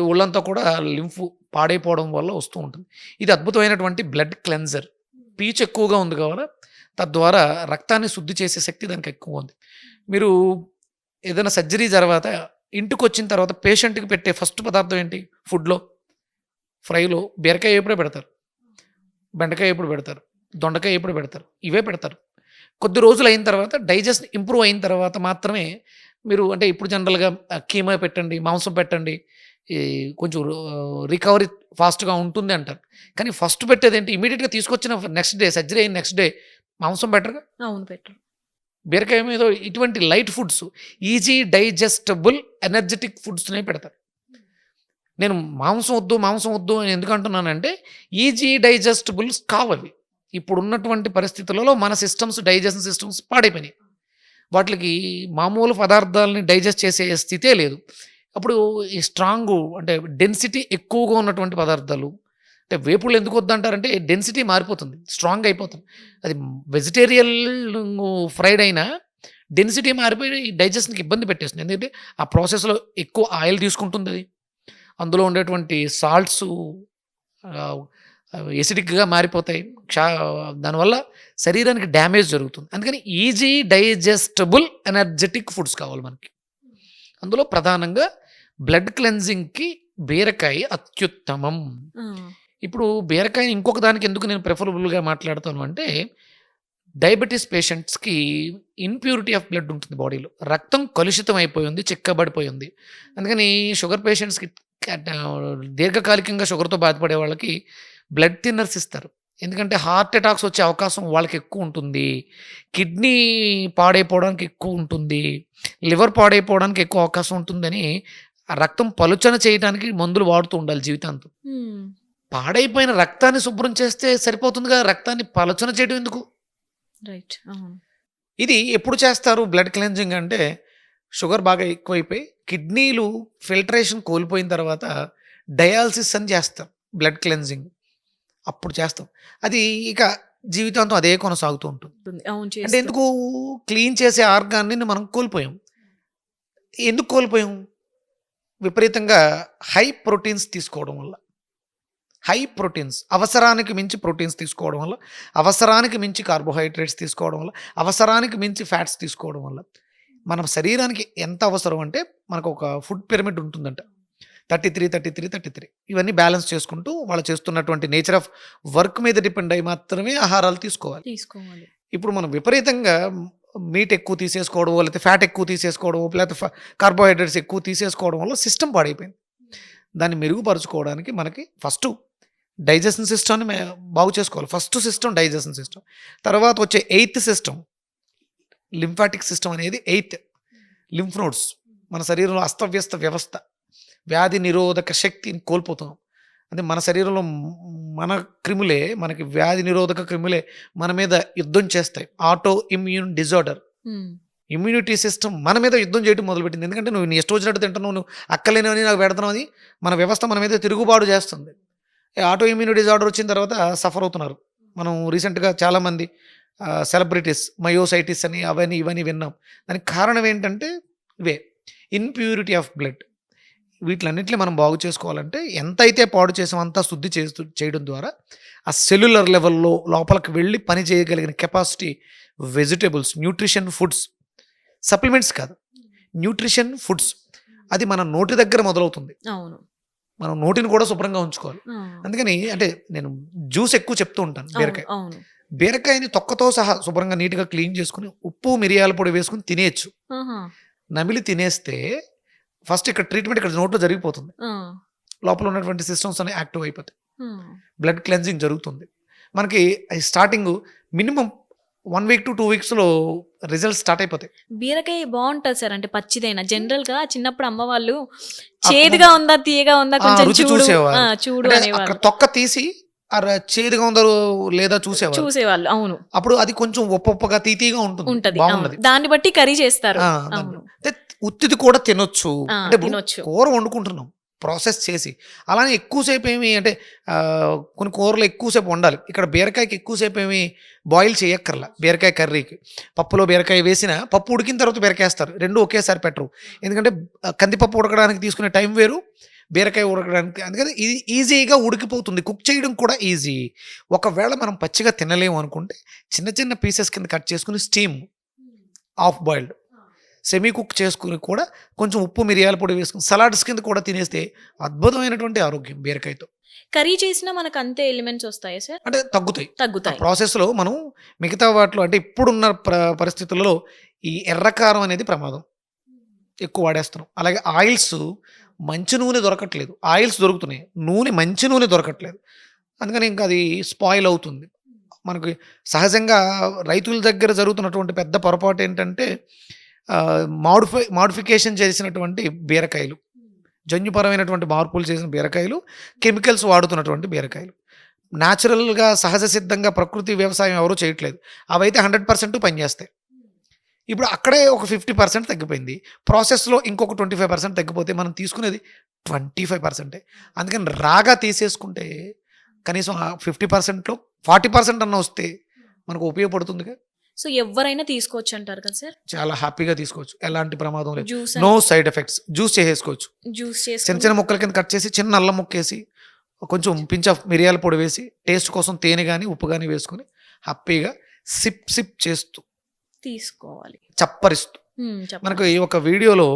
Speaker 3: ఒళ్ళంతా కూడా లింఫ్ పాడైపోవడం వల్ల వస్తూ ఉంటుంది. ఇది అద్భుతమైనటువంటి బ్లడ్ క్లెన్జర్. పీచు ఎక్కువగా ఉంది కావాలా, తద్వారా రక్తాన్ని శుద్ధి చేసే శక్తి దానికి ఎక్కువ ఉంది. మీరు ఏదైనా సర్జరీ తర్వాత ఇంటికి వచ్చిన తర్వాత పేషెంట్కి పెట్టే ఫస్ట్ పదార్థం ఏంటి? ఫుడ్లో ఫ్రైలో బీరకాయ ఎప్పుడే పెడతారు, బెండకాయ ఎప్పుడు పెడతారు, దొండకాయ ఎప్పుడు పెడతారు, ఇవే పెడతారు. కొద్ది రోజులు అయిన తర్వాత డైజెషన్ ఇంప్రూవ్ అయిన తర్వాత మాత్రమే మీరు, అంటే ఇప్పుడు జనరల్గా కీమా పెట్టండి, మాంసం పెట్టండి, ఈ కొంచెం రికవరీ ఫాస్ట్గా ఉంటుంది అంటారు. కానీ ఫస్ట్ పెట్టేది ఏంటి? ఇమీడియట్గా తీసుకొచ్చిన నెక్స్ట్ డే, సర్జరీ అయిన నెక్స్ట్ డే మాంసం పెట్టరుగా.
Speaker 2: అవును, పెట్టరు.
Speaker 3: బీరకాయ మీద ఇటువంటి light foods, easy digestible energetic ఫుడ్స్నే పెడతారు. నేను మాంసం వద్దు అని ఎందుకు అంటున్నానంటే ఈజీ డైజెస్టబుల్స్ కావవి. ఇప్పుడు ఉన్నటువంటి పరిస్థితులలో మన సిస్టమ్స్, డైజెషన్ సిస్టమ్స్ పాడైపోయినాయి. వాటికి మామూలు పదార్థాలని డైజెస్ట్ చేసే స్థితే లేదు. అప్పుడు ఈ స్ట్రాంగు, అంటే డెన్సిటీ ఎక్కువగా ఉన్నటువంటి పదార్థాలు, అంటే వేపుళ్ళు ఎందుకు వద్దంటారంటే డెన్సిటీ మారిపోతుంది, స్ట్రాంగ్ అయిపోతుంది. అది వెజిటేరియన్ ఫ్రైడ్ అయినా డెన్సిటీ మారిపోయి డైజెషన్కి ఇబ్బంది పెట్టేస్తుంది. ఎందుకంటే ఆ ప్రాసెస్లో ఎక్కువ ఆయిల్ తీసుకుంటుంది అది, అందులో ఉండేటువంటి సాల్ట్స్ ఎసిడిక్గా మారిపోతాయి, దానివల్ల శరీరానికి డ్యామేజ్ జరుగుతుంది. అందుకని ఈజీ డైజెస్టబుల్ ఎనర్జెటిక్ ఫుడ్స్ కావాలి మనకి. అందులో ప్రధానంగా బ్లడ్ క్లెన్జింగ్కి బీరకాయ అత్యుత్తమం. ఇప్పుడు బీరకాయ ఇంకొక దానికి ఎందుకు నేను ప్రిఫరబుల్గా మాట్లాడతాను అంటే, డయాబెటీస్ పేషెంట్స్కి ఇన్ప్యూరిటీ ఆఫ్ బ్లడ్ ఉంటుంది బాడీలో, రక్తం కలుషితం అయిపోయింది, చిక్కబడిపోయింది. అందుకని షుగర్ పేషెంట్స్కి, దీర్ఘకాలికంగా షుగర్తో బాధపడే వాళ్ళకి బ్లడ్ థిన్నర్స్ ఇస్తారు. ఎందుకంటే హార్ట్ అటాక్స్ వచ్చే అవకాశం వాళ్ళకి ఎక్కువ ఉంటుంది, కిడ్నీ పాడైపోవడానికి ఎక్కువ ఉంటుంది, లివర్ పాడైపోవడానికి ఎక్కువ అవకాశం ఉంటుందని రక్తం పలుచన చేయడానికి మందులు వాడుతూ ఉండాలి జీవితాంతం. పాడైపోయిన రక్తాన్ని శుభ్రం చేస్తే సరిపోతుందిగా, రక్తాన్ని పలుచన చేయడం ఎందుకు?
Speaker 2: రైట్.
Speaker 3: ఇది ఎప్పుడు చేస్తారు బ్లడ్ క్లెన్జింగ్ అంటే, షుగర్ బాగా ఎక్కువైపోయి కిడ్నీలు ఫిల్టరేషన్ కోల్పోయిన తర్వాత డయాలసిస్ అని చేస్తాం, బ్లడ్ క్లెన్జింగ్ అప్పుడు చేస్తాం. అది ఇక జీవితాంతం అదే కొనసాగుతూ ఉంటుంది. అంటే ఎందుకు? క్లీన్ చేసే ఆర్గాన్ని మనం కోల్పోయాం. ఎందుకు కోల్పోయాం? విపరీతంగా హై ప్రోటీన్స్ తీసుకోవడం వల్ల, హై ప్రోటీన్స్, అవసరానికి మించి ప్రోటీన్స్ తీసుకోవడం వల్ల, అవసరానికి మించి కార్బోహైడ్రేట్స్ తీసుకోవడం వల్ల, అవసరానికి మించి ఫ్యాట్స్ తీసుకోవడం వల్ల మన శరీరానికి ఎంత అవసరం అంటే, మనకు ఒక ఫుడ్ పిరమిడ్ ఉంటుందంట, 33 ఇవన్నీ బ్యాలెన్స్ చేసుకుంటూ వాళ్ళు చేస్తున్నటువంటి నేచర్ ఆఫ్ వర్క్ మీద డిపెండ్ అయ్యి మాత్రమే ఆహారాలు తీసుకోవాలి. ఇప్పుడు మనం విపరీతంగా మీట్ ఎక్కువ తీసేసుకోవడం, లేకపోతే ఫ్యాట్ ఎక్కువ తీసేసుకోవడం, లేకపోతే కార్బోహైడ్రేట్స్ ఎక్కువ తీసేసుకోవడం వల్ల సిస్టమ్ పాడైపోయింది. దాన్ని మెరుగుపరుచుకోవడానికి మనకి ఫస్ట్ డైజెషన్ సిస్టమ్ని బాగు చేసుకోవాలి. ఫస్ట్ సిస్టమ్ డైజెషన్ సిస్టమ్, తర్వాత వచ్చే 8th సిస్టమ్ లింఫాటిక్ సిస్టమ్ అనేది 8th. లింఫ్ నోడ్స్ మన శరీరంలో అస్తవ్యస్త వ్యవస్థ, వ్యాధి నిరోధక శక్తిని కోల్పోతున్నాం. అంటే మన శరీరంలో మన క్రిములే, మనకి వ్యాధి నిరోధక క్రిములే మన మీద యుద్ధం చేస్తాయి. Auto immune disorder, immunity system మన మీద యుద్ధం చేయడం మొదలుపెట్టింది. ఎందుకంటే నువ్వు ఎష్టో వచ్చినట్టు తింటున్నావు, నువ్వు అక్కలేనివని నాకు పెడుతున్నావు అని మన వ్యవస్థ మన మీద తిరుగుబాటు చేస్తుంది. ఆటో ఇమ్యూన్ డిజార్డర్ వచ్చిన తర్వాత సఫర్ అవుతున్నారు. మనం రీసెంట్గా చాలామంది సెలబ్రిటీస్ మయోసైటిస్ అని అవన్నీ ఇవన్నీ విన్నాం. దానికి కారణం ఏంటంటే ఇవే ఇన్ప్యూరిటీ ఆఫ్ బ్లడ్. వీటిలన్నింటినీ మనం బాగు చేసుకోవాలంటే ఎంతైతే పాడు చేసామో అంతా శుద్ధి చేయడం ద్వారా ఆ సెల్యులర్ లెవెల్లో లోపలికి వెళ్ళి పని చేయగలిగిన capacity vegetables, nutrition foods, supplements కాదు, న్యూట్రిషన్ ఫుడ్స్ అది మన నోటి దగ్గర మొదలవుతుంది.
Speaker 2: అవును.
Speaker 3: మనం నోటిని కూడా శుభ్రంగా ఉంచుకోవాలి. అందుకని అంటే నేను జ్యూస్ ఎక్కువ చెప్తూ ఉంటాను. బీరకాయ,
Speaker 2: అవును.
Speaker 3: బీరకాయని తొక్కతో సహా శుభ్రంగా నీట్గా క్లీన్ చేసుకుని ఉప్పు మిరియాల పొడి వేసుకుని తినేయచ్చు. నమిలి తినేస్తే ఫస్ట్ ఇక్కడ ట్రీట్మెంట్ ఇక్కడ నోట్లో జరిగిపోతుంది. లోపల ఉన్నటువంటి సిస్టమ్స్ అన్ని యాక్టివ్ అయిపోతాయి. బ్లడ్ క్లెన్జింగ్ జరుగుతుంది. మనకి స్టార్టింగ్ మినిమం 1 week to 2 weeksలో రిజల్ట్ స్టార్ట్ అయిపోతాయి.
Speaker 2: బీరకాయ బాగుంటది సార్, అంటే పచ్చిదైనా జనరల్ గా చిన్నప్పుడు అమ్మ వాళ్ళు చేదుగా ఉందా తీయగా ఉందా కొంచెం
Speaker 3: రుచి
Speaker 2: చూడు
Speaker 3: చూసేవారు.
Speaker 2: చూడు
Speaker 3: అంటే
Speaker 2: అనేవాళ్ళు.
Speaker 3: అక్కడ తొక్క తీసి చేదుగా ఉందో లేదా
Speaker 2: చూసేవాళ్ళు. అవును.
Speaker 3: అప్పుడు అది కొంచెం ఉప్పగా తీతీగా
Speaker 2: ఉంటది.
Speaker 3: బాగుంటది.
Speaker 2: దాన్ని బట్టి కర్రీ చేస్తారు. అవును.
Speaker 3: ఉత్తిది కూడా తినొచ్చు. అంటే
Speaker 2: తినొచ్చు.
Speaker 3: కూర వండుకుంటున్నాం ప్రాసెస్ చేసి. అలానే ఎక్కువసేపు ఏమి అంటే కొన్ని కూరలు ఎక్కువసేపు వండాలి. ఇక్కడ బీరకాయకి ఎక్కువసేపు ఏమి బాయిల్ చేయక్కర్లా. బీరకాయ కర్రీకి పప్పులో బీరకాయ వేసిన పప్పు ఉడికిన తర్వాత బీరకాయ వేస్తారు. రెండు ఒకేసారి పెట్టరు. ఎందుకంటే కందిపప్పు ఉడకడానికి తీసుకునే టైం వేరు, బీరకాయ ఉడకడానికి. అందుకని ఇది ఈజీగా ఉడికిపోతుంది. కుక్ చేయడం కూడా ఈజీ. ఒకవేళ మనం పచ్చిగా తినలేము అనుకుంటే చిన్న చిన్న పీసెస్ కింద కట్ చేసుకుని steam, half boiled, semi cook చేసుకుని కూడా కొంచెం ఉప్పు మిరియాల పొడి వేసుకుని సలాడ్స్ కింద కూడా తినేస్తే అద్భుతమైనటువంటి ఆరోగ్యం బీరకాయతో.
Speaker 2: కర్రీ చేసినా మనకు అంతే ఎలిమెంట్స్ వస్తాయి సార్?
Speaker 3: అంటే తగ్గుతాయి.
Speaker 2: ప్రాసెస్లో
Speaker 3: మనం మిగతా వాటిలో అంటే ఇప్పుడున్న పరిస్థితులలో ఈ ఎర్రకారం అనేది ప్రమాదం, ఎక్కువ వాడేస్తున్నాం. అలాగే ఆయిల్స్, మంచి నూనె దొరకట్లేదు. ఆయిల్స్ దొరుకుతున్నాయి, మంచి నూనె దొరకట్లేదు. అందుకని ఇంకా అది స్పాయిల్ అవుతుంది. మనకి సహజంగా రైతుల దగ్గర జరుగుతున్నటువంటి పెద్ద పొరపాటు ఏంటంటే మాడిఫికేషన్ చేసినటువంటి బీరకాయలు, జన్యుపరమైనటువంటి మార్పులు చేసిన బీరకాయలు, కెమికల్స్ వాడుతున్నటువంటి బీరకాయలు. న్యాచురల్గా సహజ సిద్ధంగా ప్రకృతి వ్యవసాయం ఎవరూ చేయట్లేదు. అవైతే 100% పనిచేస్తాయి. ఇప్పుడు అక్కడే ఒక 50% తగ్గిపోయింది. ప్రాసెస్లో ఇంకొక 25% తగ్గిపోతే మనం తీసుకునేది 25%. అందుకని రాగా తీసేసుకుంటే కనీసం 50%లో 40% అన్న వస్తే మనకు ఉపయోగపడుతుందిగా.
Speaker 2: సో ఎవరైనా తీసుకోవచ్చు అంటారు కదా సార్?
Speaker 3: చాలా హ్యాపీగా తీసుకోవచ్చు, ఎలాంటి ప్రమాదం లేదు.
Speaker 2: Juice
Speaker 3: no side effects. Juice చేసేసుకోవచ్చు. చిన్న చిన్న ముక్కల కింద కట్ చేసి చిన్న అల్లం ముక్కేసి కొంచెం పించ్ ఆఫ్ మిరియాల పొడి వేసి టేస్ట్ కోసం తేనె కానీ ఉప్పు కానీ వేసుకొని హ్యాపీగా సిప్ చేస్తూ
Speaker 2: తీసుకోవాలి,
Speaker 3: చప్పరిస్తూ. మనకు ఈ ఒక వీడియోలో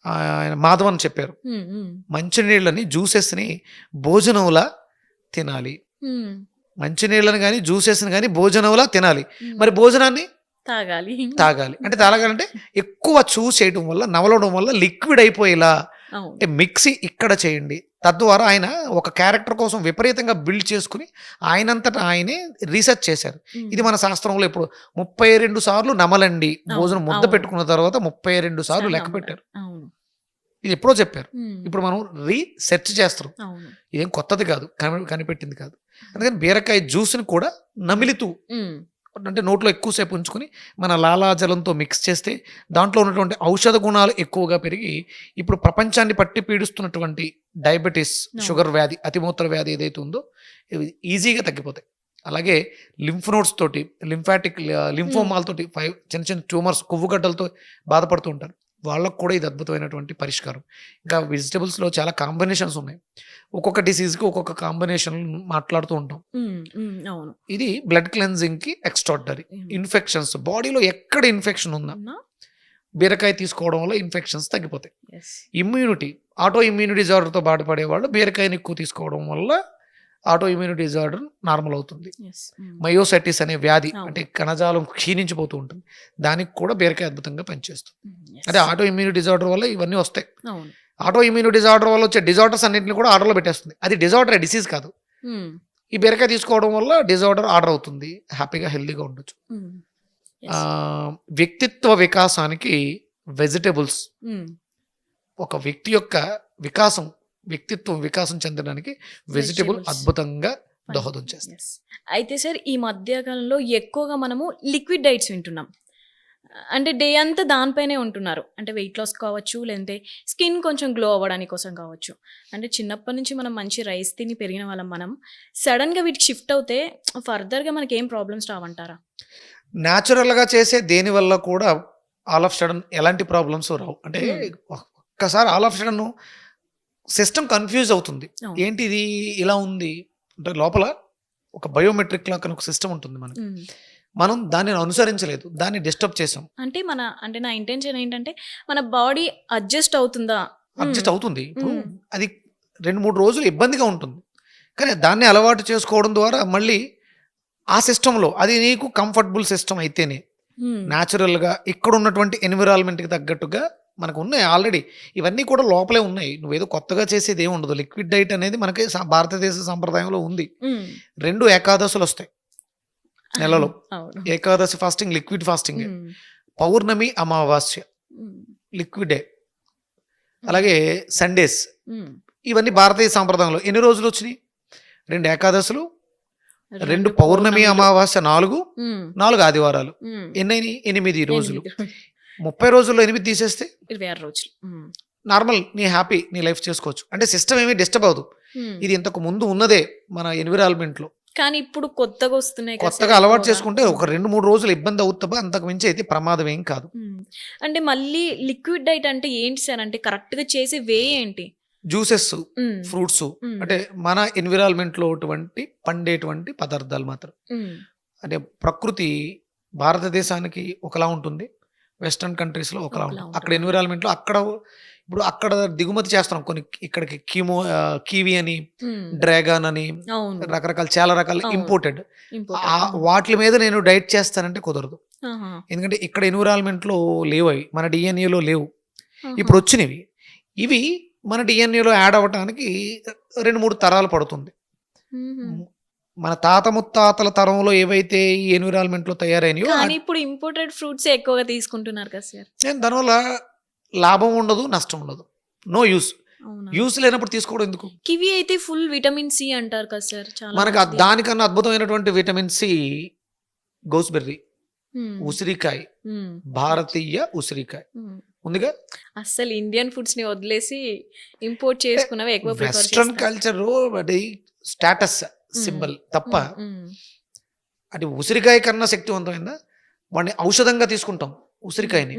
Speaker 3: ఆయన మాధవన్ చెప్పారు, మంచినీళ్ళని జ్యూసెస్ని భోజనంలా తినాలి. మంచినీళ్ళని కానీ జ్యూసెస్ని కానీ భోజనంలా తినాలి. మరి భోజనాన్ని
Speaker 2: తాగాలి.
Speaker 3: అంటే తాగాలంటే ఎక్కువ చూస్ చేయడం వల్ల, నవలడం వల్ల లిక్విడ్ అయిపోయేలా అంటే మిక్సీ ఇక్కడ చేయండి. తద్వారా ఆయన ఒక క్యారెక్టర్ కోసం విపరీతంగా బిల్డ్ చేసుకుని ఆయనంతటా ఆయనే రీసెర్చ్ చేశారు. ఇది మన శాస్త్రంలో ఇప్పుడు 32 సార్లు నమలండి, భోజనం ముద్ద పెట్టుకున్న తర్వాత 32 సార్లు లెక్క పెట్టారు. ఇది ఎప్పుడో చెప్పారు. ఇప్పుడు మనం రీసెర్చ్ చేస్తున్నాం. ఇదేం కొత్తది కాదు, కనిపెట్టింది కాదు. అందుకని బీరకాయ జ్యూస్ని కూడా నమిలితూ అంటే నోట్లో ఎక్కువసేపు ఉంచుకొని మన లాలాజలంతో మిక్స్ చేస్తే దాంట్లో ఉన్నటువంటి ఔషధ గుణాలు ఎక్కువగా పెరిగి ఇప్పుడు ప్రపంచాన్ని పట్టి పీడిస్తున్నటువంటి డయాబెటీస్, షుగర్ వ్యాధి, అతిమూత్ర వ్యాధి ఏదైతే ఉందో ఈజీగా తగ్గిపోతాయి. అలాగే లింఫ్ నోడ్స్ తోటి, లింఫోమాలతోటి, చిన్న చిన్న ట్యూమర్స్, కొవ్వుగడ్డలతో బాధపడుతూ ఉంటారు. వాళ్ళకు కూడా ఇది అద్భుతమైనటువంటి పరిష్కారం. ఇంకా వెజిటబుల్స్లో చాలా కాంబినేషన్స్ ఉన్నాయి. ఒక్కొక్క డిసీజ్కి ఒక్కొక్క కాంబినేషన్ మాట్లాడుతూ ఉంటాం. ఇది బ్లడ్ క్లెన్జింగ్కి ఎక్స్ట్రాడినరీ. ఇన్ఫెక్షన్స్, బాడీలో ఎక్కడ ఇన్ఫెక్షన్ ఉందా బీరకాయ తీసుకోవడం వల్ల ఇన్ఫెక్షన్స్ తగ్గిపోతాయి. ఇమ్యూనిటీ, ఆటో ఇమ్యూనిటీ డిజార్డర్తో బాధపడే వాళ్ళు బీరకాయని ఎక్కువ తీసుకోవడం వల్ల ఆటో ఇమ్యూనిటీ డిజార్డర్ నార్మల్ అవుతుంది. మయోసైటిస్ అనే వ్యాధి అంటే కణజాలం క్షీణించిపోతూ ఉంటుంది, దానికి కూడా బీరకాయ అద్భుతంగా పనిచేస్తుంది. అదే ఆటో ఇమ్యూనిటీ డిజార్డర్ వల్ల ఇవన్నీ వస్తాయి. ఆటో ఇమ్యూనిటీ డిజార్డర్ వల్ల వచ్చే డిజార్డర్స్ అన్నింటినీ కూడా ఆర్డర్లో పెట్టేస్తుంది. అది డిజార్డర్, డిసీజ్ కాదు. ఈ బీరకాయ తీసుకోవడం వల్ల డిజార్డర్ ఆర్డర్ అవుతుంది. హ్యాపీగా హెల్దీగా ఉండొచ్చు. వ్యక్తిత్వ వికాసానికి వెజిటబుల్స్ ఒక వ్యక్తి యొక్క వ్యక్తిత్వం వికాసం చెందడానికి వెజిటబుల్ అద్భుతంగా దోహదం చేస్తుంది.
Speaker 2: అయితే సార్ ఈ మధ్యకాలంలో ఎక్కువగా మనము లిక్విడ్ డైట్స్ వింటున్నాం. అంటే డే అంతా దానిపైనే ఉంటున్నారు. అంటే వెయిట్ లాస్ కావచ్చు, లేదంటే స్కిన్ కొంచెం గ్లో అవ్వడానికి కోసం కావచ్చు. అంటే చిన్నప్పటి నుంచి మనం మంచి రైస్ తిని పెరిగిన వాళ్ళం, మనం సడన్గా వీటికి షిఫ్ట్ అవుతే ఫర్దర్గా మనకి ఏం ప్రాబ్లమ్స్ రావంటారా?
Speaker 3: న్యాచురల్గా చేసే దేనివల్ల కూడా ఆల్ ఆఫ్ సడన్ ఎలాంటి ప్రాబ్లమ్స్ రావు. అంటే ఒక్కసారి all of sudden system confuse అవుతుంది. ఏంటి ఇది ఇలా ఉంది అంటే లోపల ఒక బయోమెట్రిక్ లాగా ఒక సిస్టమ్ ఉంటుంది మనకి. మనం దాన్ని అనుసరించలేదు, దాన్ని డిస్టర్బ్ చేసాం.
Speaker 2: అంటే నా ఇంటెన్షన్ ఏంటంటే మన బాడీ అడ్జస్ట్ అవుతుందా?
Speaker 3: అడ్జస్ట్ అవుతుంది. ఇప్పుడు అది 2-3 రోజులు ఇబ్బందిగా ఉంటుంది, కానీ దాన్ని అలవాటు చేసుకోవడం ద్వారా మళ్ళీ ఆ సిస్టంలో అది నీకు కంఫర్టబుల్ సిస్టమ్ అయితేనే న్యాచురల్గా ఇక్కడ ఉన్నటువంటి ఎన్విరాన్మెంట్కి తగ్గట్టుగా మనకు ఉన్నాయి ఆల్రెడీ. ఇవన్నీ కూడా లోపలే ఉన్నాయి, నువ్వేదో కొత్తగా చేసేది ఏమి ఉండదు. లిక్విడ్ డైట్ అనేది మనకి భారతదేశ సంప్రదాయంలో ఉంది. 2 ఏకాదశులు వస్తాయి నెలలో. ఏకాదశి ఫాస్టింగ్ లిక్విడ్ ఫాస్టింగ్, పౌర్ణమి అమావాస్య లిక్విడే, అలాగే సండేస్. ఇవన్నీ భారతీయ సంప్రదాయంలో ఎన్ని రోజులు వచ్చినాయి? 2 ఏకాదశులు, 2 పౌర్ణమి అమావాస్య, 4 ఆదివారాలు. ఎన్నైనాయి? 8 రోజులు. 30 రోజుల్లో 8 తీసేస్తే
Speaker 2: 26 రోజులు
Speaker 3: నార్మల్ నీ హ్యాపీ నీ లైఫ్ చేసుకోవచ్చు. అంటే సిస్టమ్ ఏమీ డిస్టర్బ్ అవ్వదు. ఇది ఇంతకు ముందు ఉన్నదే మన ఎన్విరాన్మెంట్ లో,
Speaker 2: కానీ ఇప్పుడు కొత్తగా వస్తున్నాయి.
Speaker 3: కొత్తగా అలవాటు చేసుకుంటే ఒక 2-3 రోజులు ఇబ్బంది అవుతుందా, అంతకు మించి అయితే ప్రమాదం ఏం కాదు.
Speaker 2: అంటే మళ్ళీ లిక్విడ్ డైట్ అంటే ఏంటి సార్? అంటే కరెక్ట్ గా చేసే వే ఏంటి?
Speaker 3: జ్యూసెస్, ఫ్రూట్స్, అంటే మన ఎన్విరాన్మెంట్ లో పండేటువంటి పదార్థాలు మాత్రం. అంటే ప్రకృతి భారతదేశానికి ఒకలా ఉంటుంది, వెస్టర్న్ కంట్రీస్ లో ఒకలా ఉంటుంది. అక్కడ ఎన్విరాన్మెంట్ లో అక్కడ దిగుమతి చేస్తున్నాం కొన్ని, ఇక్కడికి కీవీ అని, డ్రాగన్ అని, రకరకాల చాలా రకాల ఇంపోర్టెడ్. వాటి మీద నేను డైట్ చేస్తానంటే కుదరదు, ఎందుకంటే ఇక్కడ ఎన్విరాన్మెంట్ లో లేవు, అవి మన డిఎన్ఏలో లేవు. ఇప్పుడు వచ్చినవి ఇవి మన డిఎన్ఏలో యాడ్ అవ్వటానికి 2-3 తరాలు పడుతుంది. మన తాత ముత్తాతల తరంలో ఏవైతే ఈ ఎన్విరాన్మెంట్ లో తయారైనయో,
Speaker 2: ఇప్పుడు ఇంపోర్టెడ్ ఫ్రూట్స్ ఎక్కువగా తీసుకుంటున్నారు కదా సార్.
Speaker 3: దానివల్ల లాభం ఉండదు, నష్టం ఉండదు, నో యూస్. యూస్ లేనప్పుడు తీసుకోవడం ఎందుకు?
Speaker 2: కివి అయితే ఫుల్ విటమిన్ సి అంటారు కదా సార్.
Speaker 3: మనకు దానికన్నా అద్భుతమైనటువంటి విటమిన్ సి గోస్బెర్రీ, ఉసిరికాయ, భారతీయ ఉసిరికాయ ఉందిగా.
Speaker 2: అసలు ఇండియన్ ఫుడ్స్ ని వదిలేసి ఇంపోర్ట్ చేసుకున్నవి ఎక్కువ.
Speaker 3: వెస్ట్రన్ కల్చర్ అది స్టేటస్ సింబల్ తప్ప, అది ఉసిరికాయ కన్నా శక్తివంతమైందా? వాడిని ఔషధంగా తీసుకుంటాం ఉసిరికాయని,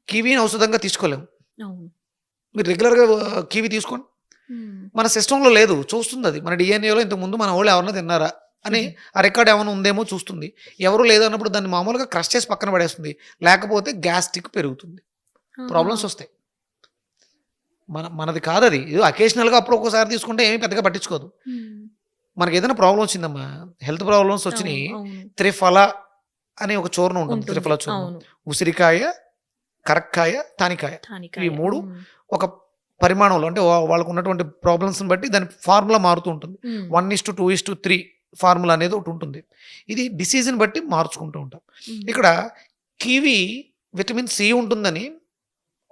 Speaker 3: కివీని ఔషధంగా తీసుకోలేము. మీరు రెగ్యులర్గా కివీ తీసుకోండి, మన సిస్టంలో లేదు, చూస్తుంది అది. మన డిఎన్ఏలో ఇంతకుముందు మన వాళ్ళు ఎవరన్నా తిన్నారా అని ఆ రికార్డ్ ఏమైనా ఉందేమో చూస్తుంది. ఎవరు లేదన్నప్పుడు దాన్ని మామూలుగా క్రష్ చేసి పక్కన పడేస్తుంది, లేకపోతే గ్యాస్ట్రిక్ పెరుగుతుంది, ప్రాబ్లమ్స్ వస్తాయి. మనది కాదు అది, ఇది అకేషనల్గా అప్పుడు ఒక్కోసారి తీసుకుంటే ఏమీ పెద్దగా పట్టించుకోదు. మనకి ఏదైనా ప్రాబ్లం వచ్చిందమ్మా, హెల్త్ ప్రాబ్లమ్స్ వచ్చినాయి, త్రిఫల అనే ఒక చూర్ణం ఉంటుంది, త్రిఫల చూర్ణం, ఉసిరికాయ, కరక్కాయ, తానికాయ, ఈ 3 ఒక పరిమాణంలో, అంటే వాళ్ళకు ఉన్నటువంటి ప్రాబ్లమ్స్ని బట్టి దాని ఫార్ములా మారుతూ ఉంటుంది. 1:2:3 ఫార్ములా అనేది ఒకటి ఉంటుంది. ఇది డిసీజ్ని బట్టి మార్చుకుంటూ ఉంటాం. ఇక్కడ కివి విటమిన్ సి ఉంటుందని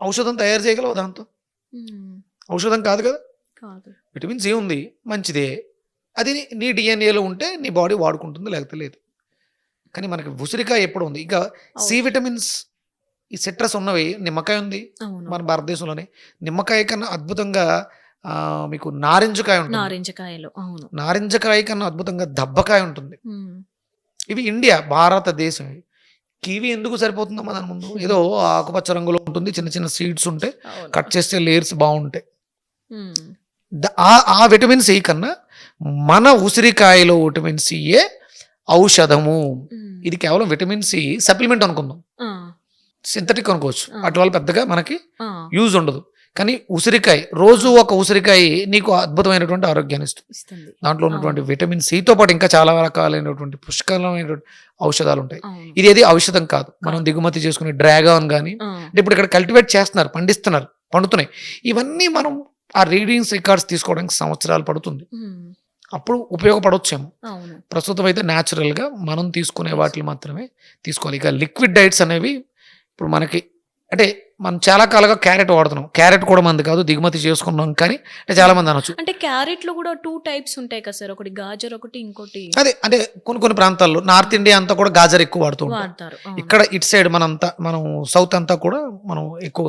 Speaker 3: ఔషధం తయారు చేయగలవు దాంతో? ఔషధం కాదు కదా, విటమిన్ సి ఉంది, మంచిదే. అది నీ డిఎన్ఏలో ఉంటే నీ బాడీ వాడుకుంటుంది, లేకపోతే లేదు. కానీ మనకి ఉసిరికాయ ఎప్పుడు ఉంది. ఇంకా సి విటమిన్స్, ఈ సిట్రస్ ఉన్నవి, నిమ్మకాయ ఉంది మన భారతదేశంలోనే. నిమ్మకాయ కన్నా అద్భుతంగా మీకు నారింజకాయ ఉంటుంది, నారింజకాయ కన్నా అద్భుతంగా దబ్బకాయ ఉంటుంది. ఇవి ఇండియా, భారతదేశం. కివి ఎందుకు సరిపోతుందమ్మా దాని ముందు? ఏదో ఆకుపచ్చ రంగులో ఉంటుంది, చిన్న చిన్న సీడ్స్ ఉంటాయి, కట్ చేస్తే లేయర్స్ బాగుంటాయి. ఆ విటమిన్ సి కన్నా మన ఉసిరికాయలో విటమిన్ సియే ఔషధము. ఇది కేవలం విటమిన్ సి సప్లిమెంట్ అనుకుందాం, సింథటిక్ అనుకోవచ్చు. అటు వల్ల పెద్దగా మనకి యూజ్ ఉండదు. కానీ ఉసిరికాయ, రోజు ఒక ఉసిరికాయ నీకు అద్భుతమైనటువంటి ఆరోగ్యాన్ని ఇస్తుంది. దాంట్లో ఉన్నటువంటి విటమిన్ సితో పాటు ఇంకా చాలా రకాలైనటువంటి పుష్కలమైనటువంటి ఔషధాలు ఉంటాయి. ఇది ఏది ఔషధం కాదు, మనం దిగుమతి చేసుకునే డ్రాగన్ కానీ, ఇప్పుడు ఇక్కడ కల్టివేట్ చేస్తున్నారు, పండిస్తున్నారు, పండుతున్నాయి. ఇవన్నీ మనం ఆ రీడింగ్స్ రికార్డ్స్ తీసుకోవడానికి సంవత్సరాలు పడుతుంది, అప్పుడు ఉపయోగపడవచ్చేమో. ప్రస్తుతం అయితే న్యాచురల్గా మనం తీసుకునే వాటిని మాత్రమే తీసుకోవాలి. ఇక లిక్విడ్ డైట్స్ అనేవి ఇప్పుడు మనకి, అంటే మనం చాలా కాలంగా క్యారెట్ వాడుతున్నాం, క్యారెట్ కూడా మంది కాదు, దిగుమతి చేసుకున్నాం. కానీ అంటే చాలా మంది అనొచ్చు,
Speaker 2: అంటే క్యారెట్ లో కూడా 2 టైప్స్ ఉంటాయి కదా సార్, ఒకటి గాజర్, ఒకటి ఇంకోటి.
Speaker 3: అదే అంటే కొన్ని ప్రాంతాల్లో నార్త్ ఇండియా అంతా కూడా గాజర్ ఎక్కువ వాడుతుంటారు. ఇక్కడ ఇటు సైడ్ మనం సౌత్ అంతా కూడా మనం ఎక్కువ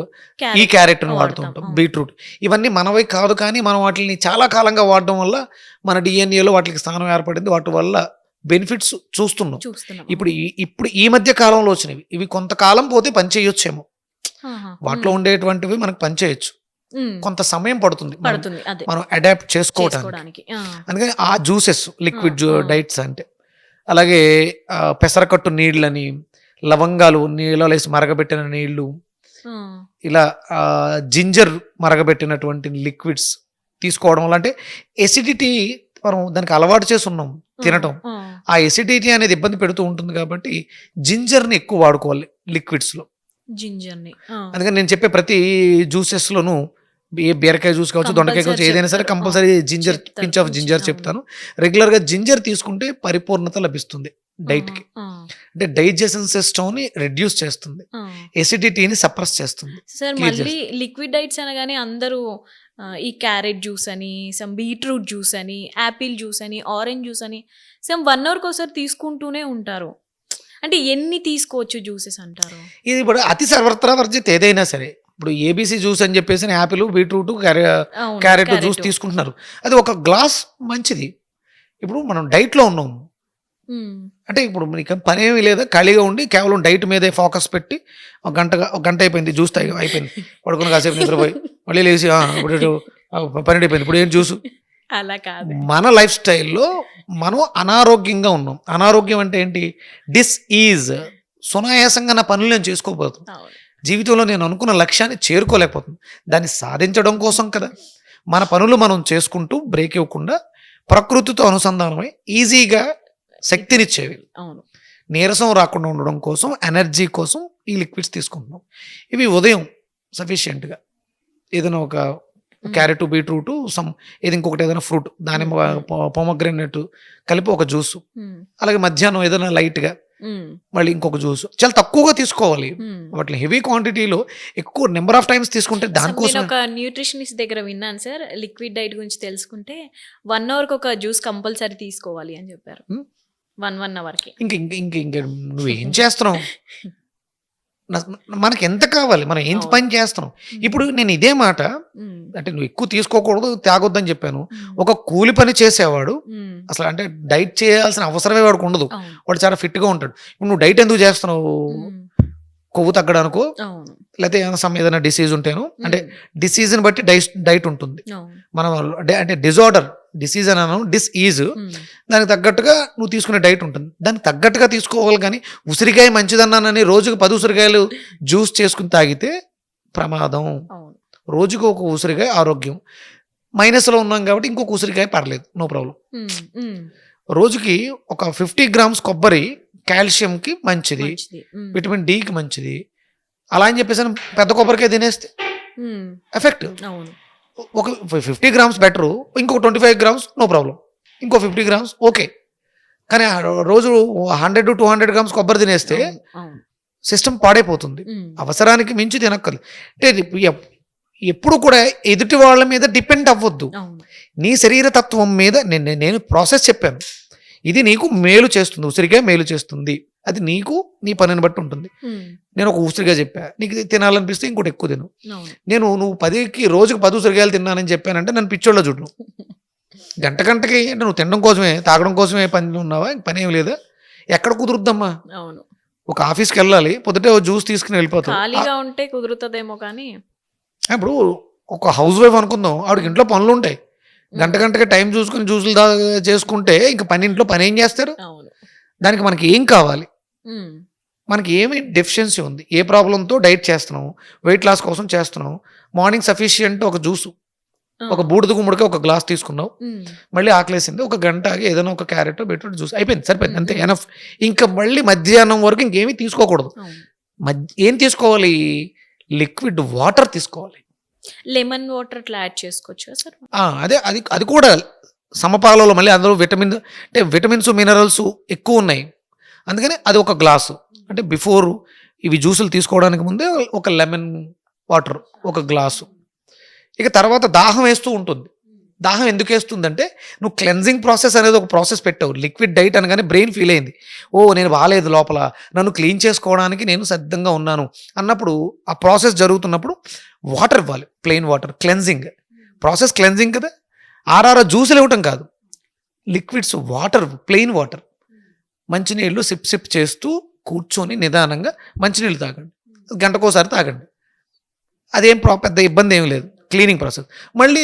Speaker 3: ఈ క్యారెట్ వాడుతూ ఉంటాం, బీట్రూట్. ఇవన్నీ మనవి కాదు, కానీ మనం వాటిని చాలా కాలంగా వాడడం వల్ల మన డిఎన్ఏలో వాటికి స్థానం ఏర్పడింది. వాటి వల్ల బెనిఫిట్స్ చూస్తున్నాం. ఇప్పుడు ఈ మధ్య కాలంలో వచ్చినవి, ఇవి కొంతకాలం పోతే పని చేయొచ్చేమో, వాటిలో ఉండేటువంటివి మనకు పనిచేయచ్చు, కొంత సమయం పడుతుంది మనం అడాప్ట్ చేసుకోవడానికి. అందుకని ఆ జ్యూసెస్, లిక్విడ్ డైట్స్ అంటే అలాగే పెసరకట్టు నీళ్ళని, లవంగాలు నీళ్ళలో వేసి మరగబెట్టిన నీళ్లు, ఇలా జింజర్ మరగబెట్టినటువంటి లిక్విడ్స్ తీసుకోవడం వల్ల, అంటే ఎసిడిటీ మనం దానికి అలవాటు చేసి ఉన్నాం తినటం, ఆ ఎసిడిటీ అనేది ఇబ్బంది పెడుతూ ఉంటుంది కాబట్టి జింజర్ని ఎక్కువ వాడుకోవాలి లిక్విడ్స్లో.
Speaker 2: జింజర్ని
Speaker 3: అందుకని నేను చెప్పే ప్రతి జ్యూసెస్లోనూ ఏ బీరకాయ జ్యూస్ కావచ్చు, దొండకాయ కావచ్చు, ఏదైనా సరే compulsory ginger, pinch of ginger చెప్తాను. రెగ్యులర్గా జింజర్ తీసుకుంటే పరిపూర్ణత లభిస్తుంది డైట్కి. అంటే డైజెషన్ సిస్టమ్ని రెడ్యూస్ చేస్తుంది, ఎసిడిటీని సప్రెస్ చేస్తుంది.
Speaker 2: సార్ మళ్ళీ లిక్విడ్ డైట్స్ అనగానే అందరూ ఈ క్యారెట్ జ్యూస్ అని, సమ్ బీట్రూట్ జ్యూస్ అని, యాపిల్ జ్యూస్ అని, ఆరెంజ్ జ్యూస్ అని సమ్ 1 అవర్కి ఒకసారి తీసుకుంటూనే ఉంటారు. అంటే ఎన్ని తీసుకోవచ్చు జ్యూసెస్ అంటారు?
Speaker 3: ఇది ఇప్పుడు అతి సర్వత్రా వర్జిత్ ఏదైనా సరే. ఇప్పుడు ఏబీసీ జ్యూస్ అని చెప్పేసి యాపిల్, బీట్రూట్, క్యారెట్ జ్యూస్ తీసుకుంటున్నారు. అది ఒక గ్లాస్ మంచిది. ఇప్పుడు మనం డైట్లో ఉన్నాం అంటే ఇప్పుడు నీకు పని ఏమీ లేదా, ఖాళీగా ఉండి కేవలం డైట్ మీదే ఫోకస్ పెట్టి ఒక గంట అయిపోయింది జ్యూస్ తాగి అయిపోయింది, పడుకుని కాసేపు నిద్రపోయి మళ్ళీ లేచి ఇప్పుడు పని అయిపోయింది, ఇప్పుడు ఏం జ్యూస్.
Speaker 2: అలా కాదు.
Speaker 3: మన లైఫ్ స్టైల్లో మనం అనారోగ్యంగా ఉన్నాం. అనారోగ్యం అంటే ఏంటి? డిస్ఈజ్. సునాయాసంగా నా పనులు నేను చేసుకోబోతున్నాను, జీవితంలో నేను అనుకున్న లక్ష్యాన్ని చేరుకోలేకపోతుంది. దాన్ని సాధించడం కోసం కదా మన పనులు మనం చేసుకుంటూ బ్రేక్ ఇవ్వకుండా ప్రకృతితో అనుసంధానమై ఈజీగా శక్తినిచ్చేవి, నీరసం రాకుండా ఉండడం కోసం, ఎనర్జీ కోసం ఈ లిక్విడ్స్ తీసుకుంటున్నాం. ఇవి ఉదయం సఫిషియెంట్గా ఏదైనా ఒక క్యారెట్, బీట్రూట్, ఏది ఇంకొకటి ఏదైనా ఫ్రూట్, దానిమ్మ, పొమగ్రెనేట్ కలిపి ఒక జ్యూసు. అలాగే మధ్యాహ్నం ఏదైనా లైట్గా మళ్ళీ ఇంకొక జ్యూస్. చాలా తక్కువగా తీసుకోవాలి వాటిని. హెవీ క్వాంటిటీలో ఎక్కువ నెంబర్ ఆఫ్ టైమ్స్ తీసుకుంటే దానికోసం.
Speaker 2: ఒక న్యూట్రిషనిస్ట్ దగ్గర విన్నాను సార్, లిక్విడ్ డైట్ గురించి తెలుసుకుంటే 1 అవర్కి ఒక జ్యూస్ కంపల్సరీ తీసుకోవాలి అని చెప్పారు. 1 అవర్కి.
Speaker 3: ఇంక నువ్వేం చేస్తున్నావు? మనకి ఎంత కావాలి, మనం ఏం పని చేస్తున్నాం? ఇప్పుడు నేను ఇదే మాట అంటే నువ్వు ఎక్కువ తీసుకోకూడదు, తాగొద్దని చెప్పాను. ఒక కూలి పని చేసేవాడు అసలు అంటే డైట్ చేయాల్సిన అవసరమే వాడికి ఉండదు, వాడు చాలా ఫిట్గా ఉంటాడు. ఇప్పుడు నువ్వు డైట్ ఎందుకు చేస్తున్నావు? కొవ్వు తగ్గడానికో, లేకపోతే ఏదైనా డిసీజ్ ఉంటేను, అంటే డిసీజ్ని బట్టి డైట్ ఉంటుంది. మనం అంటే డిజార్డర్, డిసీజ్ అని అన్నాను, డిస్ఈజ్, దానికి తగ్గట్టుగా నువ్వు తీసుకునే డైట్ ఉంటుంది. దానికి తగ్గట్టుగా తీసుకోవాలి. కానీ ఉసిరికాయ మంచిదన్నానని రోజుకు 10 ఉసిరికాయలు జ్యూస్ చేసుకుని తాగితే ప్రమాదం. రోజుకు ఒక ఉసిరికాయ ఆరోగ్యం. మైనస్లో ఉన్నాం కాబట్టి ఇంకొక ఉసిరికాయ పర్లేదు, నో ప్రాబ్లం. రోజుకి ఒక 50 గ్రామ్స్ కొబ్బరి కాల్షియంకి మంచిది, విటమిన్ డికి మంచిది. అలా అని చెప్పేసి పెద్ద కొబ్బరికాయ తినేస్తే ఎఫెక్ట్. ఒక 50 గ్రామ్స్ బెటరు, ఇంకొక 25 గ్రామ్స్ నో ప్రాబ్లం, ఇంకో 50 గ్రామ్స్ ఓకే. కానీ రోజు 100 to 200 గ్రామ్స్ కొబ్బరి తినేస్తే సిస్టమ్ పాడైపోతుంది. అవసరానికి మించి తినక్కర్లేదు. అంటే ఎప్పుడు కూడా ఎదుటి వాళ్ళ మీద డిపెండ్ అవ్వద్దు. నీ శరీర తత్వం మీద నేను ప్రాసెస్ చెప్పాను, ఇది నీకు మేలు చేస్తుంది, ఉసిరికాయ మేలు చేస్తుంది, అది నీకు నీ పనిని బట్టి ఉంటుంది. నేను ఒక ఉసిరికాయ చెప్పా, నీకు తినాలనిపిస్తే ఇంకోటి ఎక్కువ తిను. నువ్వు 10కి రోజుకు 10 ఉసిరికాయలు తిన్నానని చెప్పానంటే నన్ను పిచ్చోళ్ళ చూడు. గంటకి అంటే నువ్వు తినడం కోసమే, తాగడం కోసమే పని ఉన్నావా? పని ఏమి లేదా? ఎక్కడ కుదురుద్దమ్మా? ఒక ఆఫీస్కి వెళ్ళాలి, పొద్దుటే జ్యూస్ తీసుకుని వెళ్ళిపోతావు.
Speaker 2: ఖాళీగా ఉంటే కుదురుతుందేమో. కానీ
Speaker 3: ఇప్పుడు ఒక హౌస్ వైఫ్ అనుకుందాం, ఆవిడకి ఇంట్లో పనులు ఉంటాయి, గంటకి టైం చూసుకుని జ్యూసులు చేసుకుంటే ఇంకా ఇంట్లో పని ఏం చేస్తారు? దానికి మనకి ఏం కావాలి? మనకి ఏమి డెఫిషియన్సీ ఉంది, ఏ ప్రాబ్లంతో డైట్ చేస్తున్నాము, వెయిట్ లాస్ కోసం చేస్తున్నాము. మార్నింగ్ సఫిషియంట్ ఒక జ్యూసు, ఒక బూడిద గుమ్మడికి ఒక గ్లాస్ తీసుకున్నావు, మళ్ళీ ఆకలేసింది, ఒక గంట ఆగి ఏదైనా ఒక క్యారెట్, బీట్రూట్ జ్యూస్, అయిపోయింది, సరిపోయింది, అంతే ఎనఫ్. ఇంకా మళ్ళీ మధ్యాహ్నం వరకు ఇంకేమీ తీసుకోకూడదు. ఏం తీసుకోవాలి? లిక్విడ్ వాటర్ తీసుకోవాలి.
Speaker 2: లెమన్ వాటర్ అట్లా యాడ్ చేసుకోవచ్చు సార్?
Speaker 3: అదే, అది కూడా సమపాలలో. మళ్ళీ అందులో విటమిన్స్, మినరల్స్ ఎక్కువ ఉన్నాయి, అందుకని అది ఒక గ్లాసు. అంటే బిఫోర్ ఇవి జ్యూసులు తీసుకోవడానికి ముందే ఒక లెమన్ వాటర్ ఒక గ్లాసు. ఇక తర్వాత దాహం వేస్తూ ఉంటుంది. దాహం ఎందుకు వేస్తుందంటే నువ్వు క్లెన్జింగ్ ప్రాసెస్ అనేది ఒక ప్రాసెస్ పెట్టావు. లిక్విడ్ డైట్ అనగానే బ్రెయిన్ ఫీల్ అయింది, నేను బాగాలేదు లోపల, నన్ను క్లీన్ చేసుకోవడానికి నేను సిద్ధంగా ఉన్నాను అన్నప్పుడు, ఆ ప్రాసెస్ జరుగుతున్నప్పుడు వాటర్ ఇవ్వాలి, plain water. Cleansing process, cleansing కదా. ఆర్ఆర్ జ్యూసులు ఇవ్వటం కాదు, లిక్విడ్స్, వాటర్, ప్లెయిన్ వాటర్. మంచినీళ్ళు సిప్ చేస్తూ కూర్చొని నిదానంగా మంచినీళ్ళు తాగండి, గంటకోసారి తాగండి, అదేం పెద్ద ఇబ్బంది ఏమి లేదు. Cleaning process. మళ్ళీ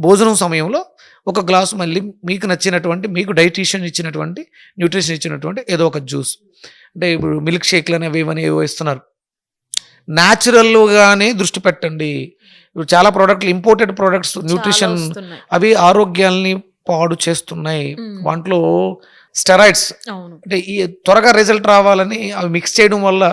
Speaker 3: భోజనం సమయంలో ఒక గ్లాసు మళ్ళీ మీకు నచ్చినటువంటి, మీకు డైటీషియన్ ఇచ్చినటువంటి, న్యూట్రిషన్ ఇచ్చినటువంటి ఏదో ఒక జ్యూస్. అంటే ఇప్పుడు మిల్క్ షేక్లు అనేవి ఇవన్నీ ఏవో ఇస్తున్నారు. న్యాచురల్గానే దృష్టి పెట్టండి. ఇప్పుడు చాలా ప్రోడక్ట్లు, ఇంపోర్టెడ్ ప్రోడక్ట్స్, న్యూట్రిషన్
Speaker 2: వస్తున్నాయి.
Speaker 3: అవి ఆరోగ్యాల్ని పాడు చేస్తున్నాయి. వాటిలో స్టెరాయిడ్స్,
Speaker 2: అవును.
Speaker 3: అంటే ఈ త్వరగా రిజల్ట్ రావాలని అవి మిక్స్ చేయడం వల్ల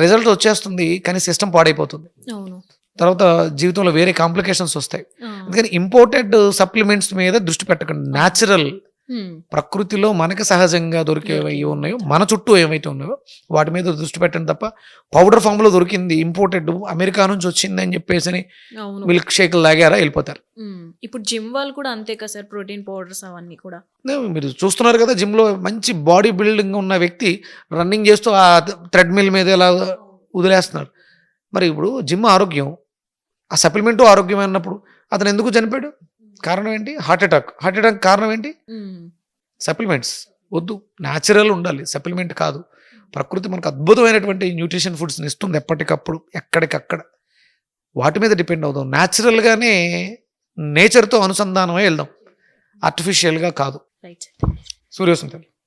Speaker 3: రిజల్ట్ వచ్చేస్తుంది, కానీ సిస్టమ్ పాడైపోతుంది.
Speaker 2: అవును.
Speaker 3: తర్వాత జీవితంలో వేరే కాంప్లికేషన్స్ వస్తాయి.
Speaker 2: ఆ.
Speaker 3: అందుకని ఇంపోర్టెడ్ సప్లిమెంట్స్ మీద దృష్టి పెట్టకండి. Natural,
Speaker 2: Hmm.
Speaker 3: ప్రకృతిలో మనకి సహజంగా దొరికేవి ఉన్నాయో, మన చుట్టూ ఏవైతే ఉన్నాయో వాటి మీద దృష్టి పెట్టండి తప్ప పౌడర్ ఫామ్లో దొరికింది, ఇంపోర్టెడ్, అమెరికా నుంచి వచ్చింది అని చెప్పేసి
Speaker 2: అవును.
Speaker 3: మిల్క్ షేక్లు తాగారా వెళ్ళిపోతారు.
Speaker 2: ఇప్పుడు జిమ్ వాళ్ళు కూడా అంతే కదా సార్, ప్రోటీన్ పౌడర్స్ అవన్నీ కూడా.
Speaker 3: మీరు చూస్తున్నారు కదా, జిమ్లో మంచి బాడీ బిల్డింగ్ ఉన్న వ్యక్తి రన్నింగ్ చేస్తూ ఆ థ్రెడ్మిల్ మీద ఇలా వదిలేస్తున్నారు. మరి ఇప్పుడు జిమ్ ఆరోగ్యం, ఆ సప్లిమెంటు ఆరోగ్యం అన్నప్పుడు అతను ఎందుకు చనిపోయాడు? కారణం ఏంటి? హార్ట్ అటాక్ కారణం ఏంటి? సప్లిమెంట్స్ వద్దు, న్యాచురల్ ఉండాలి, సప్లిమెంట్ కాదు. ప్రకృతి మనకు అద్భుతమైనటువంటి న్యూట్రిషన్ ఫుడ్స్ని ఇస్తుంది ఎప్పటికప్పుడు, ఎక్కడికక్కడ. వాటి మీద డిపెండ్ అవుదాం. న్యాచురల్గానే నేచర్తో అనుసంధానమై వెళ్దాం, ఆర్టిఫిషియల్గా కాదు.
Speaker 2: రైట్.
Speaker 3: సూర్యోస్మితలు